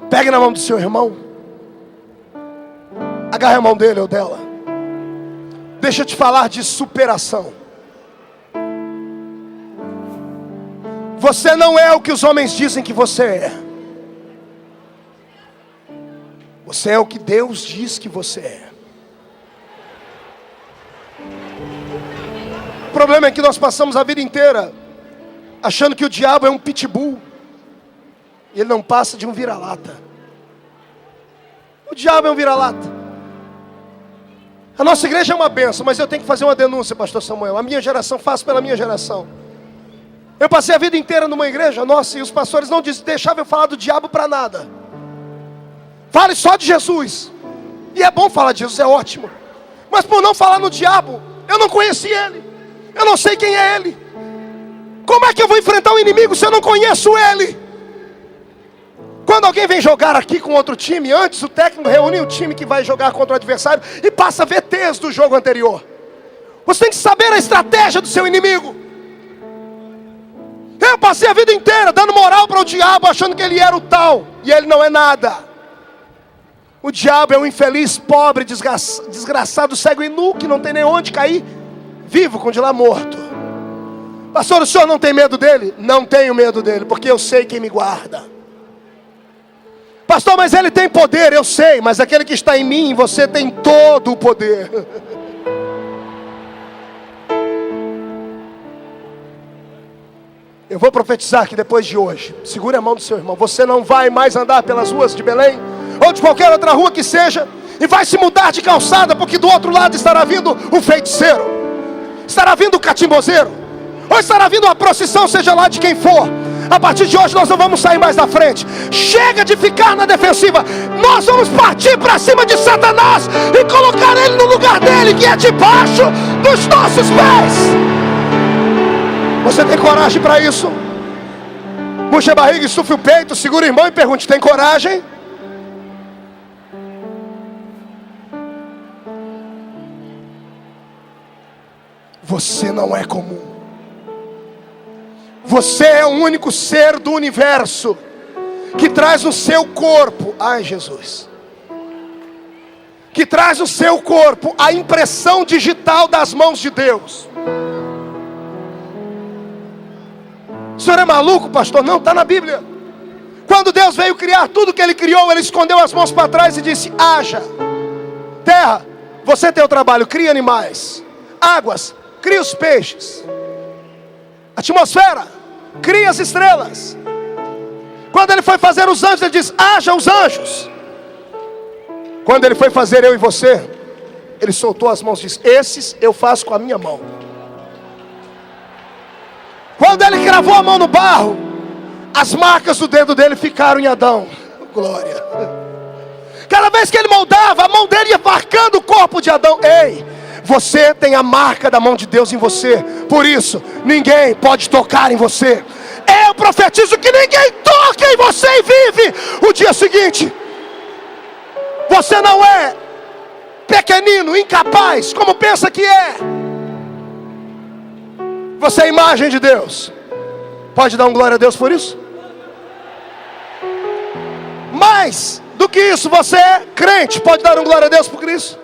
Pegue na mão do seu irmão, agarre a mão dele ou dela. Deixa eu te falar de superação. Você não é o que os homens dizem que você é. Você é o que Deus diz que você é. O problema é que nós passamos a vida inteira achando que o diabo é um pitbull e ele não passa de um vira-lata. O diabo é um vira-lata. A nossa igreja é uma bênção, mas eu tenho que fazer uma denúncia, pastor Samuel. A minha geração, faço pela minha geração. Eu passei a vida inteira numa igreja nossa e os pastores não deixavam eu falar do diabo para nada. Fale só de Jesus. E é bom falar de Jesus, é ótimo. Mas por não falar no diabo, eu não conheci ele. Eu não sei quem é ele. Como é que eu vou enfrentar um inimigo se eu não conheço ele? Quando alguém vem jogar aqui com outro time, antes o técnico reúne o time que vai jogar contra o adversário e passa VTs do jogo anterior. Você tem que saber a estratégia do seu inimigo. Eu passei a vida inteira dando moral para o diabo, achando que ele era o tal, e ele não é nada. O diabo é um infeliz, pobre, desgraçado, cego e nu, que não tem nem onde cair, vivo com de lá morto. Pastor, o senhor não tem medo dele? Não tenho medo dele, porque eu sei quem me guarda. Pastor, mas ele tem poder, eu sei, mas aquele que está em mim, você tem todo o poder. Eu vou profetizar que depois de hoje, segure a mão do seu irmão, você não vai mais andar pelas ruas de Belém, ou de qualquer outra rua que seja, e vai se mudar de calçada, porque do outro lado estará vindo o feiticeiro, estará vindo o catimbozeiro, ou estará vindo uma procissão, seja lá de quem for. A partir de hoje nós não vamos sair mais da frente. Chega de ficar na defensiva. Nós vamos partir para cima de Satanás e colocar ele no lugar dele, que é debaixo dos nossos pés. Você tem coragem para isso? Puxe a barriga, estufe o peito, segura o irmão e pergunte: tem coragem? Você não é comum. Você é o único ser do universo que traz no seu corpo, ai Jesus, que traz no seu corpo a impressão digital das mãos de Deus. O senhor é maluco, pastor? Não, está na Bíblia. Quando Deus veio criar tudo que Ele criou, Ele escondeu as mãos para trás e disse: haja. Terra, você tem o trabalho, cria animais. Águas, cria os peixes. Atmosfera, cria as estrelas. Quando Ele foi fazer os anjos, Ele disse: haja os anjos. Quando Ele foi fazer eu e você, Ele soltou as mãos e disse: esses eu faço com a minha mão. Quando Ele cravou a mão no barro, as marcas do dedo dele ficaram em Adão. Glória. Cada vez que Ele moldava, a mão dele ia marcando o corpo de Adão. Ei, você tem a marca da mão de Deus em você. Por isso, ninguém pode tocar em você. Eu profetizo que ninguém toque em você e vive o dia seguinte. Você não é pequenino, incapaz, como pensa que é. Você é a imagem de Deus. Pode dar um glória a Deus por isso? Mais do que isso, você é crente. Pode dar um glória a Deus por isso?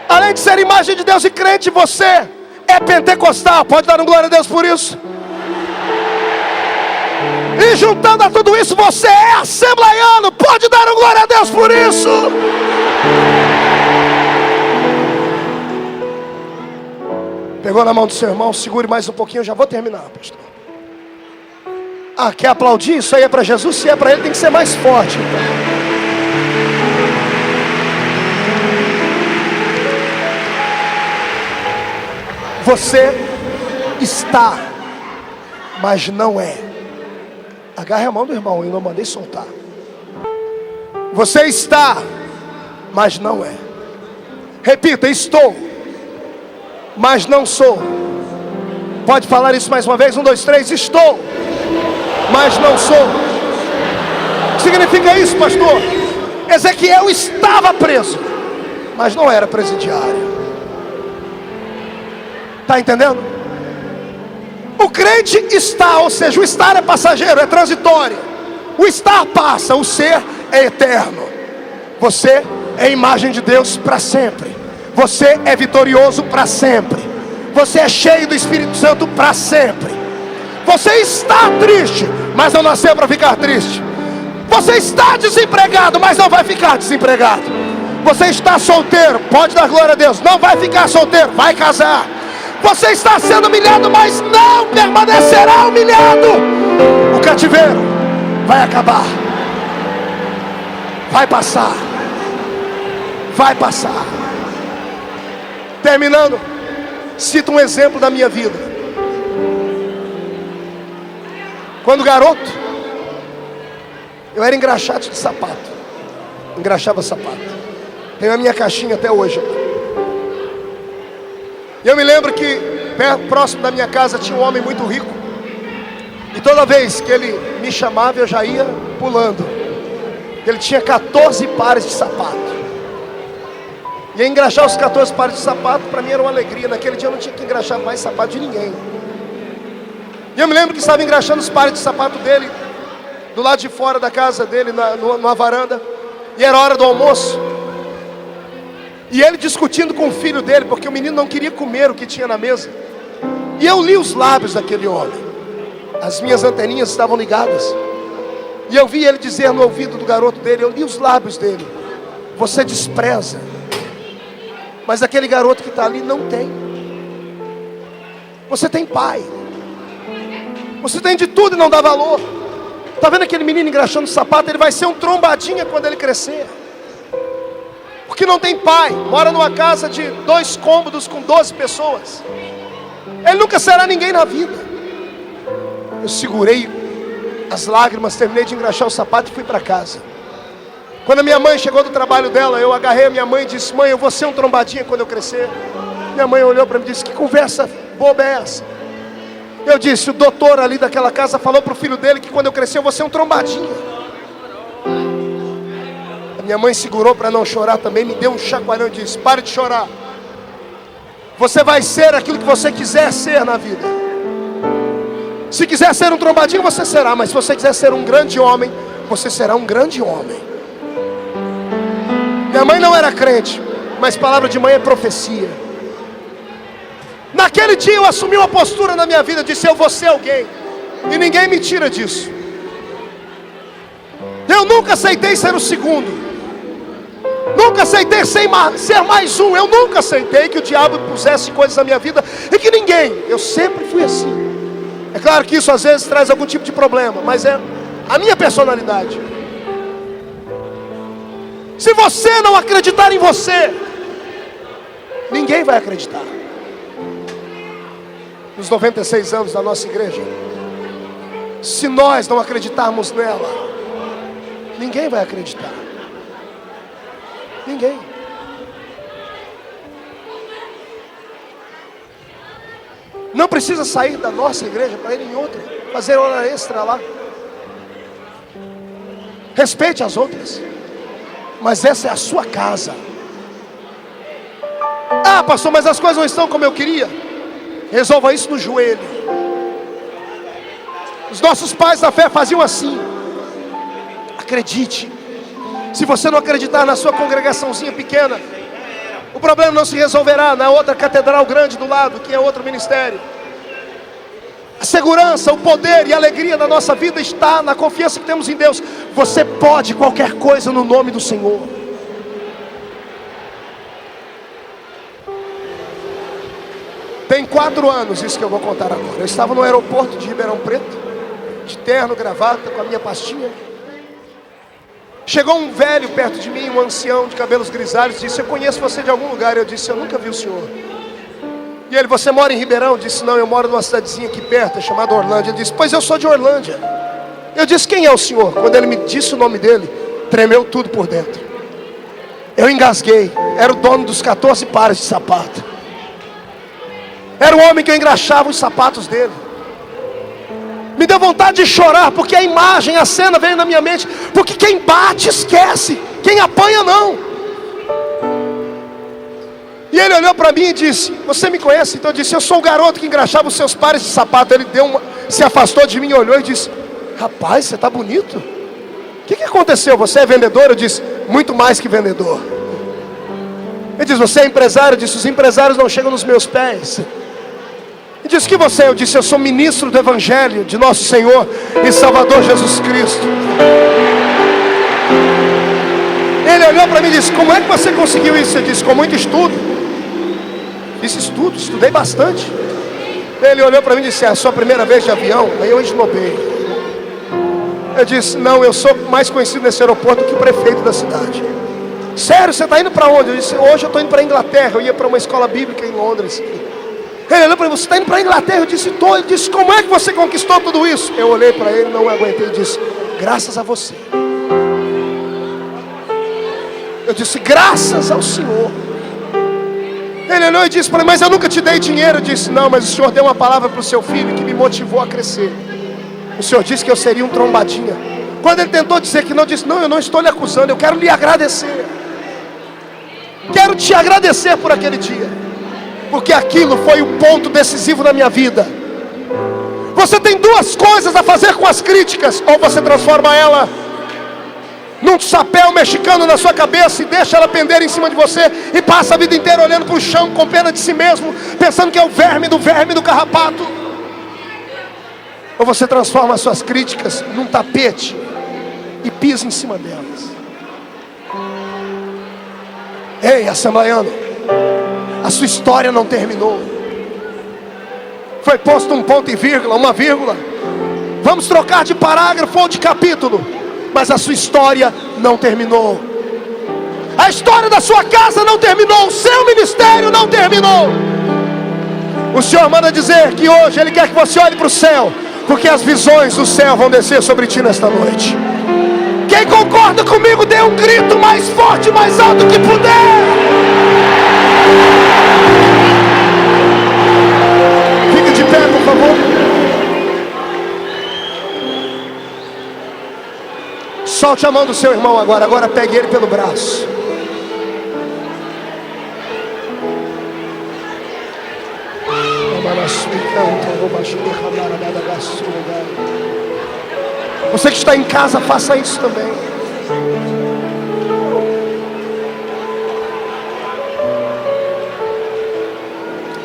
Além de ser imagem de Deus e crente, você é pentecostal. Pode dar um glória a Deus por isso? E juntando a tudo isso, você é assembleiano. Pode dar um glória a Deus por isso? Pegou na mão do seu irmão, segure mais um pouquinho, eu já vou terminar, pastor. Ah, quer aplaudir? Isso aí é para Jesus? Se é para Ele, tem que ser mais forte. Você está, mas não é. Agarre a mão do irmão, eu não mandei soltar. Você está, mas não é. Repita: estou, mas não sou. Pode falar isso mais uma vez? 1, 2, 3. Estou, mas não sou. O que significa isso, pastor? Ezequiel estava preso, mas não era presidiário. Está entendendo? O crente está, ou seja, o estar é passageiro, é transitório. O estar passa, o ser é eterno. Você é imagem de Deus para sempre. Você é vitorioso para sempre. Você é cheio do Espírito Santo para sempre. Você está triste, mas não nasceu para ficar triste. Você está desempregado, mas não vai ficar desempregado. Você está solteiro, pode dar glória a Deus, não vai ficar solteiro, vai casar. Você está sendo humilhado, mas não permanecerá humilhado. O cativeiro vai acabar. Vai passar. Vai passar. Terminando, cito um exemplo da minha vida. Quando garoto, eu era engraxate de sapato. Engraxava sapato. Tenho a minha caixinha até hoje. E eu me lembro que próximo da minha casa tinha um homem muito rico. E toda vez que ele me chamava, eu já ia pulando. Ele tinha 14 pares de sapato. E engraxar os 14 pares de sapato para mim era uma alegria. Naquele dia eu não tinha que engraxar mais sapato de ninguém. E eu me lembro que estava engraxando os pares de sapato dele do lado de fora da casa dele, numa varanda. E era hora do almoço. E ele discutindo com o filho dele, porque o menino não queria comer o que tinha na mesa. E eu li os lábios daquele homem. As minhas anteninhas estavam ligadas. E eu vi ele dizer no ouvido do garoto dele, eu li os lábios dele: você despreza, mas aquele garoto que está ali não tem. Você tem pai. Você tem de tudo e não dá valor. Está vendo aquele menino engraxando o sapato? Ele vai ser um trombadinha quando ele crescer. Porque não tem pai. Mora numa casa de 2 cômodos com 12 pessoas. Ele nunca será ninguém na vida. Eu segurei as lágrimas, terminei de engraxar o sapato e fui para casa. Quando a minha mãe chegou do trabalho dela, eu agarrei a minha mãe e disse: mãe, eu vou ser um trombadinha quando eu crescer. Minha mãe olhou para mim e disse: que conversa boba é essa? Eu disse: o doutor ali daquela casa falou para o filho dele que quando eu crescer eu vou ser um trombadinha. A minha mãe segurou para não chorar também, me deu um chacoalhão e disse: pare de chorar. Você vai ser aquilo que você quiser ser na vida. Se quiser ser um trombadinho, você será. Mas se você quiser ser um grande homem, você será um grande homem. Minha mãe não era crente, mas palavra de mãe é profecia. Naquele dia eu assumi uma postura na minha vida, disse: eu vou ser alguém, e ninguém me tira disso. Eu nunca aceitei ser o segundo, nunca aceitei ser mais um. Eu nunca aceitei que o diabo pusesse coisas na minha vida e que ninguém. Eu sempre fui assim. É claro que isso às vezes traz algum tipo de problema, mas é a minha personalidade. Se você não acreditar em você, ninguém vai acreditar. Nos 96 anos da nossa igreja, se nós não acreditarmos nela, ninguém vai acreditar. Ninguém. Não precisa sair da nossa igreja para ir em outra, fazer hora extra lá. Respeite as outras, mas essa é a sua casa. Ah, pastor, mas as coisas não estão como eu queria. Resolva isso no joelho. Os nossos pais da fé faziam assim. Acredite. Se você não acreditar na sua congregaçãozinha pequena, o problema não se resolverá na outra catedral grande do lado, que é outro ministério. A segurança, o poder e a alegria da nossa vida está na confiança que temos em Deus. Você pode qualquer coisa no nome do Senhor. Tem 4 anos isso que eu vou contar agora. Eu estava no aeroporto de Ribeirão Preto, de terno, gravata, com a minha pastinha. Chegou um velho perto de mim, um ancião de cabelos grisalhos, disse: eu conheço você de algum lugar. Eu disse: eu nunca vi o senhor. E ele: você mora em Ribeirão? Eu disse: não, eu moro numa cidadezinha aqui perto, chamada Orlândia. Ele disse: pois eu sou de Orlândia. Eu disse: quem é o senhor? Quando ele me disse o nome dele, tremeu tudo por dentro. Eu engasguei. Era o dono dos 14 pares de sapato. Era o homem que eu engraxava os sapatos dele. Me deu vontade de chorar, porque a imagem, a cena veio na minha mente. Porque quem bate esquece, quem apanha não. E ele olhou para mim e disse: você me conhece? Então eu disse: eu sou o garoto que engraxava os seus pares de sapato. Ele se afastou de mim, olhou e disse: rapaz, você está bonito. O que aconteceu? Você é vendedor? Eu disse: muito mais que vendedor. Ele disse: você é empresário? Eu disse: os empresários não chegam nos meus pés. Ele disse: que você é? Eu disse: eu sou ministro do Evangelho de nosso Senhor e Salvador Jesus Cristo. Ele olhou para mim e disse: como é que você conseguiu isso? Eu disse: com muito estudo. Disse: estudo, estudei bastante. Ele olhou para mim e disse: é a sua primeira vez de avião? Aí eu esnobei. Eu disse: não, eu sou mais conhecido nesse aeroporto que o prefeito da cidade. Sério, você está indo para onde? Eu disse: hoje eu estou indo para a Inglaterra. Eu ia para uma escola bíblica em Londres. Ele olhou para mim: você está indo para a Inglaterra? Eu disse: estou. Ele disse: como é que você conquistou tudo isso? Eu olhei para ele, não aguentei e disse: graças a você. Eu disse: graças ao Senhor. Ele olhou e disse para mim: mas eu nunca te dei dinheiro. Eu disse: não, mas o Senhor deu uma palavra para o seu filho que me motivou a crescer. O Senhor disse que eu seria um trombadinha. Quando ele tentou dizer que não, eu disse: não, eu não estou lhe acusando, eu quero lhe agradecer. Quero te agradecer por aquele dia, porque aquilo foi o ponto decisivo da minha vida. Você tem 2 coisas a fazer com as críticas: ou você transforma ela num chapéu mexicano na sua cabeça e deixa ela pender em cima de você e passa a vida inteira olhando para o chão com pena de si mesmo, pensando que é o verme do carrapato. Ou você transforma as suas críticas num tapete e pisa em cima delas. Ei, assembleiano, a sua história não terminou. Foi posto um ponto e vírgula, uma vírgula. Vamos trocar de parágrafo ou de capítulo, mas a sua história não terminou. A história da sua casa não terminou. O seu ministério não terminou. O Senhor manda dizer que hoje Ele quer que você olhe para o céu, porque as visões do céu vão descer sobre ti nesta noite. Quem concorda comigo, dê um grito mais forte, mais alto que puder. Fique de pé, por favor. Solte a mão do seu irmão agora. Agora pegue ele pelo braço. Você que está em casa, faça isso também.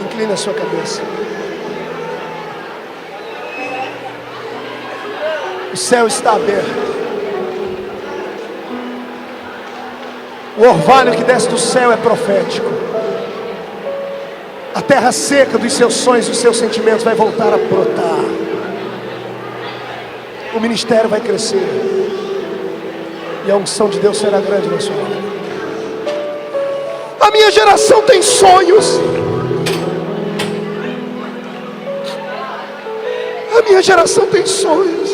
Incline a sua cabeça. O céu está aberto. O orvalho que desce do céu é profético. A terra seca dos seus sonhos e dos seus sentimentos vai voltar a brotar. O ministério vai crescer. E a unção de Deus será grande na sua vida. A minha geração tem sonhos. A minha geração tem sonhos.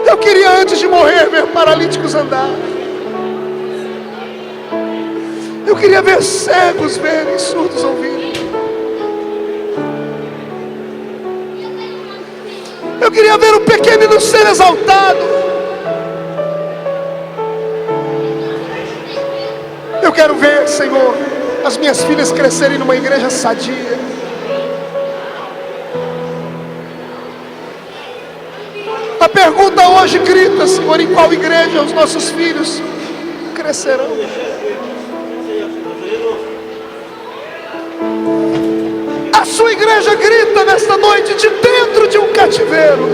Eu queria antes de morrer ver paralíticos andar. Eu queria ver cegos verem, surdos ouvirem. Eu queria ver o pequenino ser exaltado. Eu quero ver, Senhor, as minhas filhas crescerem numa igreja sadia. A pergunta hoje grita, Senhor, em qual igreja os nossos filhos crescerão? A sua igreja grita nesta noite de dentro de um cativeiro.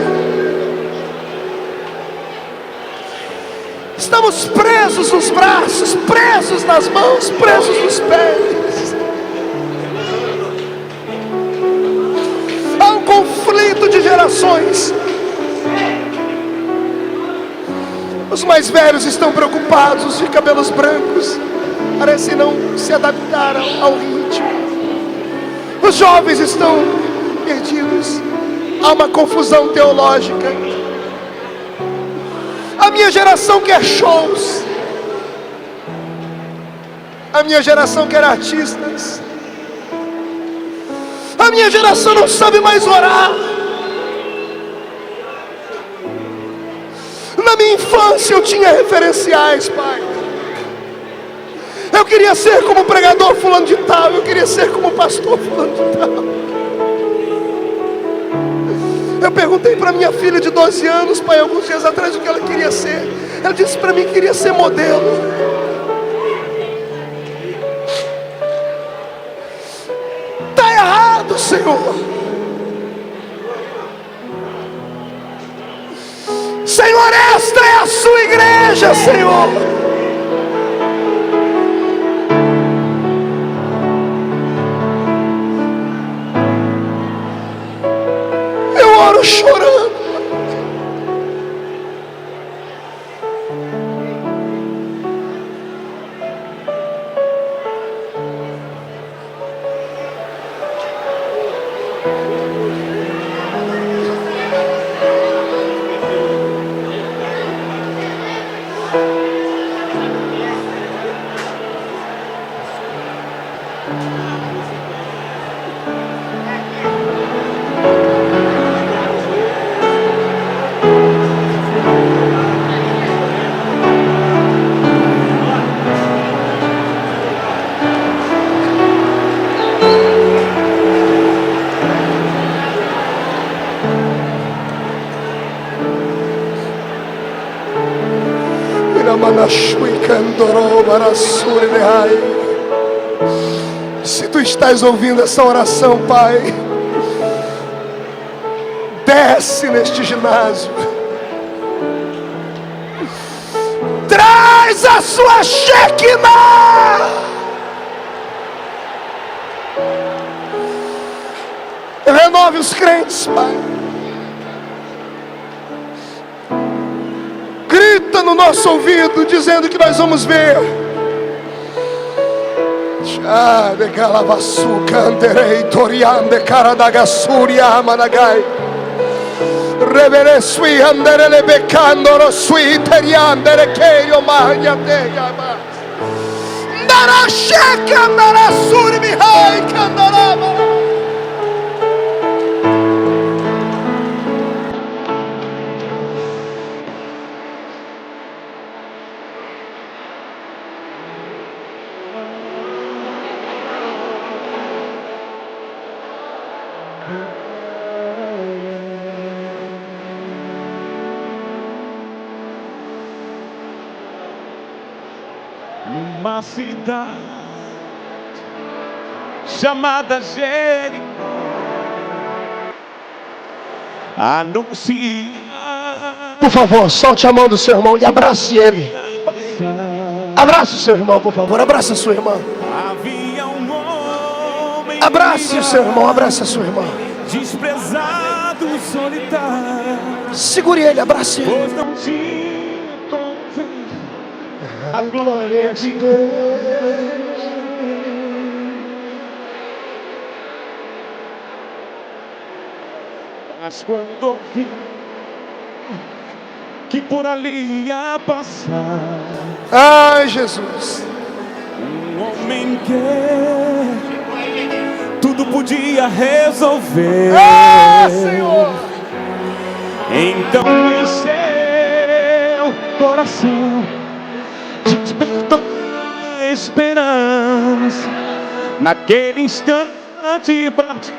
Estamos presos nos braços, presos nas mãos, presos nos pés. Há um conflito de gerações. Os mais velhos estão preocupados, os de cabelos brancos parecem não se adaptar ao ritmo. Os jovens estão perdidos. Há uma confusão teológica. A minha geração quer shows. A minha geração quer artistas. A minha geração não sabe mais orar. Na minha infância eu tinha referenciais, Pai. Eu queria ser como o pregador fulano de tal. Eu queria ser como o pastor fulano de tal. Eu perguntei para minha filha de 12 anos, Pai, alguns dias atrás, o que ela queria ser. Ela disse para mim que queria ser modelo. Está errado, Senhor. Senhor, esta é a sua igreja, Senhor. Eu oro chorando. Se tu estás ouvindo essa oração, Pai, desce neste ginásio, traz a sua Shekinah, renove os crentes, Pai. Grita no nosso ouvido, dizendo que nós vamos ver. De Galavasu, Canderei, Toriande, Caradagasuria, Managai. Reveresui, Anderele, Becandoro, Sui, Teriandere, Keio, Magnatega. Darashek, Andarasuri, Mihai, Candarama. Numa cidade chamada Jericó, anuncia. Por favor, solte a mão do seu irmão e abrace ele. Abrace o seu irmão, por favor. Abrace a sua irmã. Abrace o seu irmão, abrace a sua irmã. Desprezado, solitário. Segure ele, abrace ele. Pois não te convém a glória de Deus. Mas quando ouvi que por ali ia passar Ai, Jesus. um homem que tudo podia resolver. Ah, Senhor. Então em seu coração despertou a esperança. Naquele instante partiu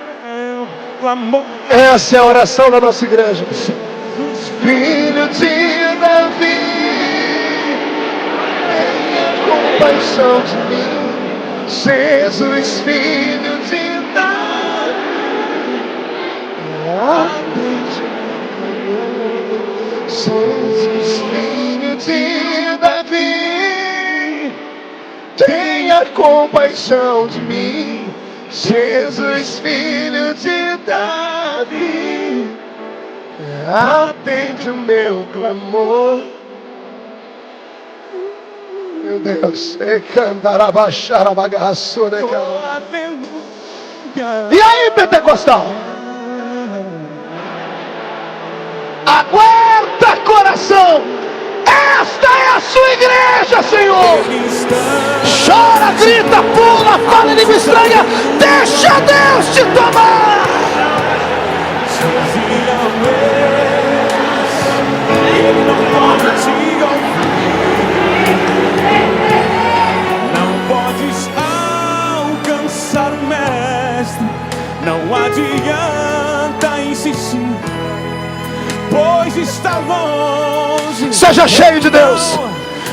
o amor. Essa é a oração da nossa igreja. Filho de Davi, tenha compaixão de mim. Jesus, filho de Davi, Jesus, filho de Davi, tenha compaixão de mim. Jesus, filho de Davi, atende o meu clamor. Meu Deus, e cantará baixar a bagaço, né, cara? E aí, pentecostal? Aguenta, coração! Esta é a sua igreja, Senhor! Chora, grita, pula, fala em língua estranha. Deixa Deus te tomar! Ele não pode te ouvir. Não podes alcançar o mestre. Não adianta insistir, pois está longe. Seja cheio de Deus!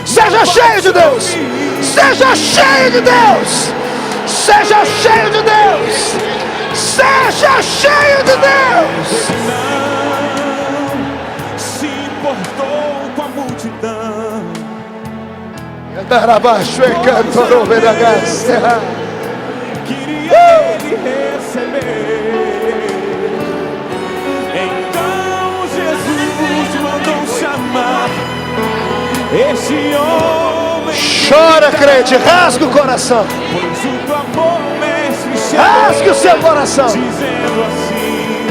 Seja cheio de Deus! Seja cheio de Deus! Seja cheio de Deus! Seja cheio de Deus! Não se importou com a multidão. Cantar abaixo e cantor o veragaça. Queria ele receber. Então Jesus mandou chamar esse homem. Chora, crente, rasga o coração. Pois o amor mestre chegou, Rasgue o seu coração. dizendo assim: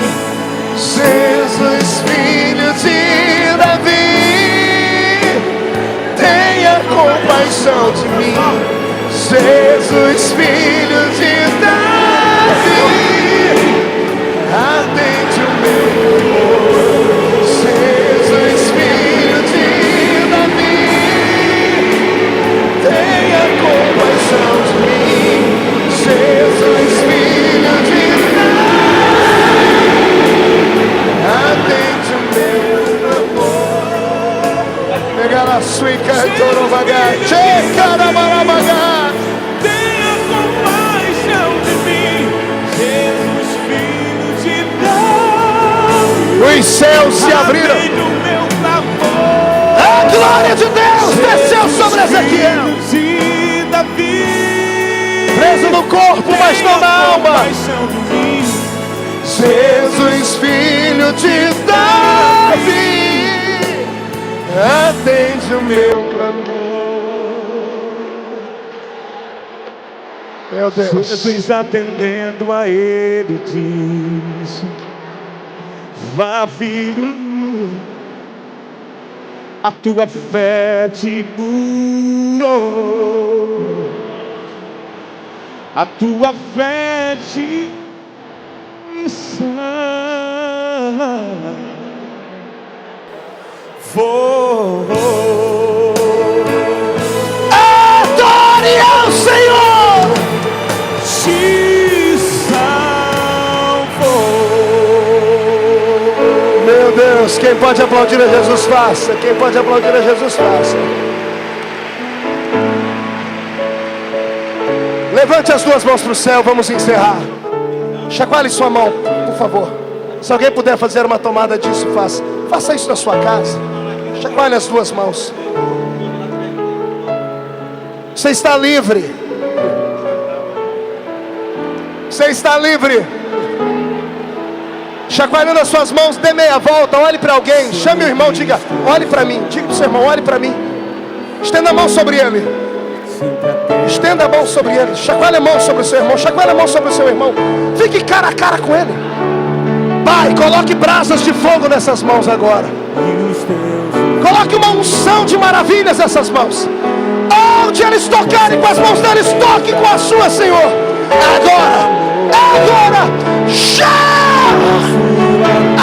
Jesus, filho de Davi, tenha compaixão de mim. Jesus, filho de Davi, atende o meu amor. Jesus, filho de Davi, tenha compaixão de mim. Jesus, filho de atende o meu amor. Pegar a sua e cantor o vagar. Checa na marabagá. tenha compaixão de mim, Jesus, filho de Deus. Os céus se abriram. Atende o meu clamor. A glória de Deus desceu sobre Ezequiel. Filho de Davi, Preso no corpo, mas não na alma. compaixão de mim. Jesus, filho de Davi, atende o meu clamor. Meu Deus. Jesus atendendo a ele disse: vá, filho, a tua fé te curou. A tua fé te Adore ao Senhor. te salvou. Meu Deus, quem pode aplaudir a Jesus, faça. Quem pode aplaudir a Jesus, faça. Levante as duas mãos para o céu, vamos encerrar. Chacoalhe sua mão, por favor. Se alguém puder fazer uma tomada disso, faça. Faça isso na sua casa. Chacoalhe as duas mãos. Você está livre. Você está livre. Chacoalhando as suas mãos, dê meia volta, olhe para alguém, chame o irmão, diga, olhe para mim, diga para o seu irmão, olhe para mim. Estenda a mão sobre ele. Estenda a mão sobre ele. Chacoalhe a mão sobre o seu irmão, chacoalhe a mão sobre o seu irmão. Fique cara a cara com ele. Pai, coloque brasas de fogo nessas mãos agora. Coloque uma unção de maravilhas nessas mãos. Onde eles tocarem com as mãos deles, toque com a sua, Senhor. Agora, já!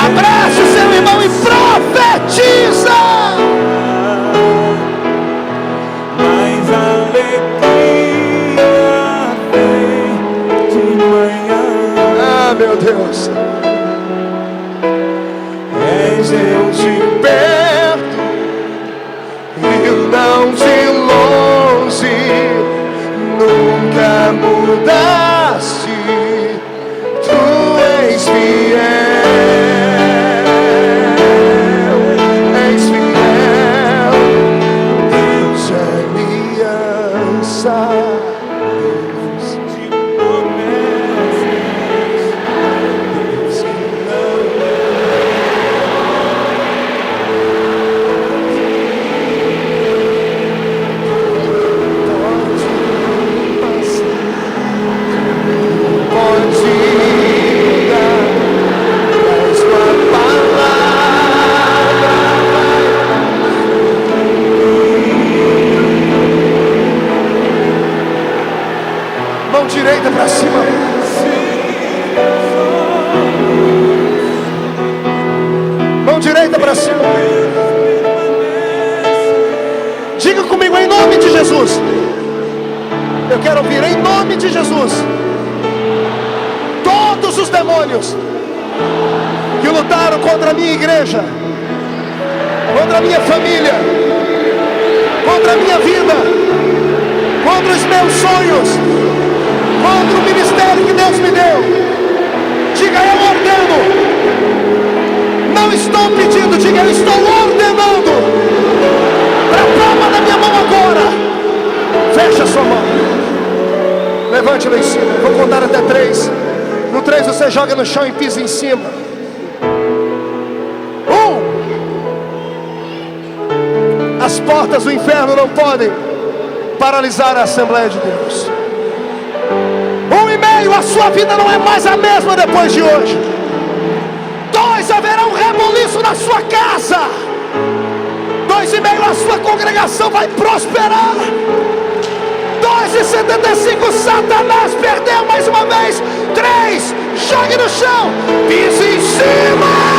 Abrace seu irmão e profetiza. Mais alegria vem de manhã. Ah, meu Deus. És Deus de perto e não de longe. Nunca mudaste. Tu és fiel. És fiel. Deus de aliança. Deus de promessas. Deus que direita para cima. Mão direita para cima. Diga comigo em nome de Jesus. Eu quero ouvir em nome de Jesus. Todos os demônios que lutaram contra a minha igreja, contra a minha família, contra a minha vida, contra os meus sonhos, contra o ministério que Deus me deu. Diga, eu ordeno. Não estou pedindo, diga, eu estou ordenando. Para a palma da minha mão agora. Fecha a sua mão. Levante lá em cima. Vou contar até 3. No 3 você joga no chão e pisa em cima. 1. As portas do inferno não podem paralisar a Assembleia de Deus. 1,5, a sua vida não é mais a mesma depois de hoje. 2, haverá um reboliço na sua casa. 2,5, a sua congregação vai prosperar. 2,75, Satanás perdeu mais uma vez. 3, jogue no chão, pise em cima.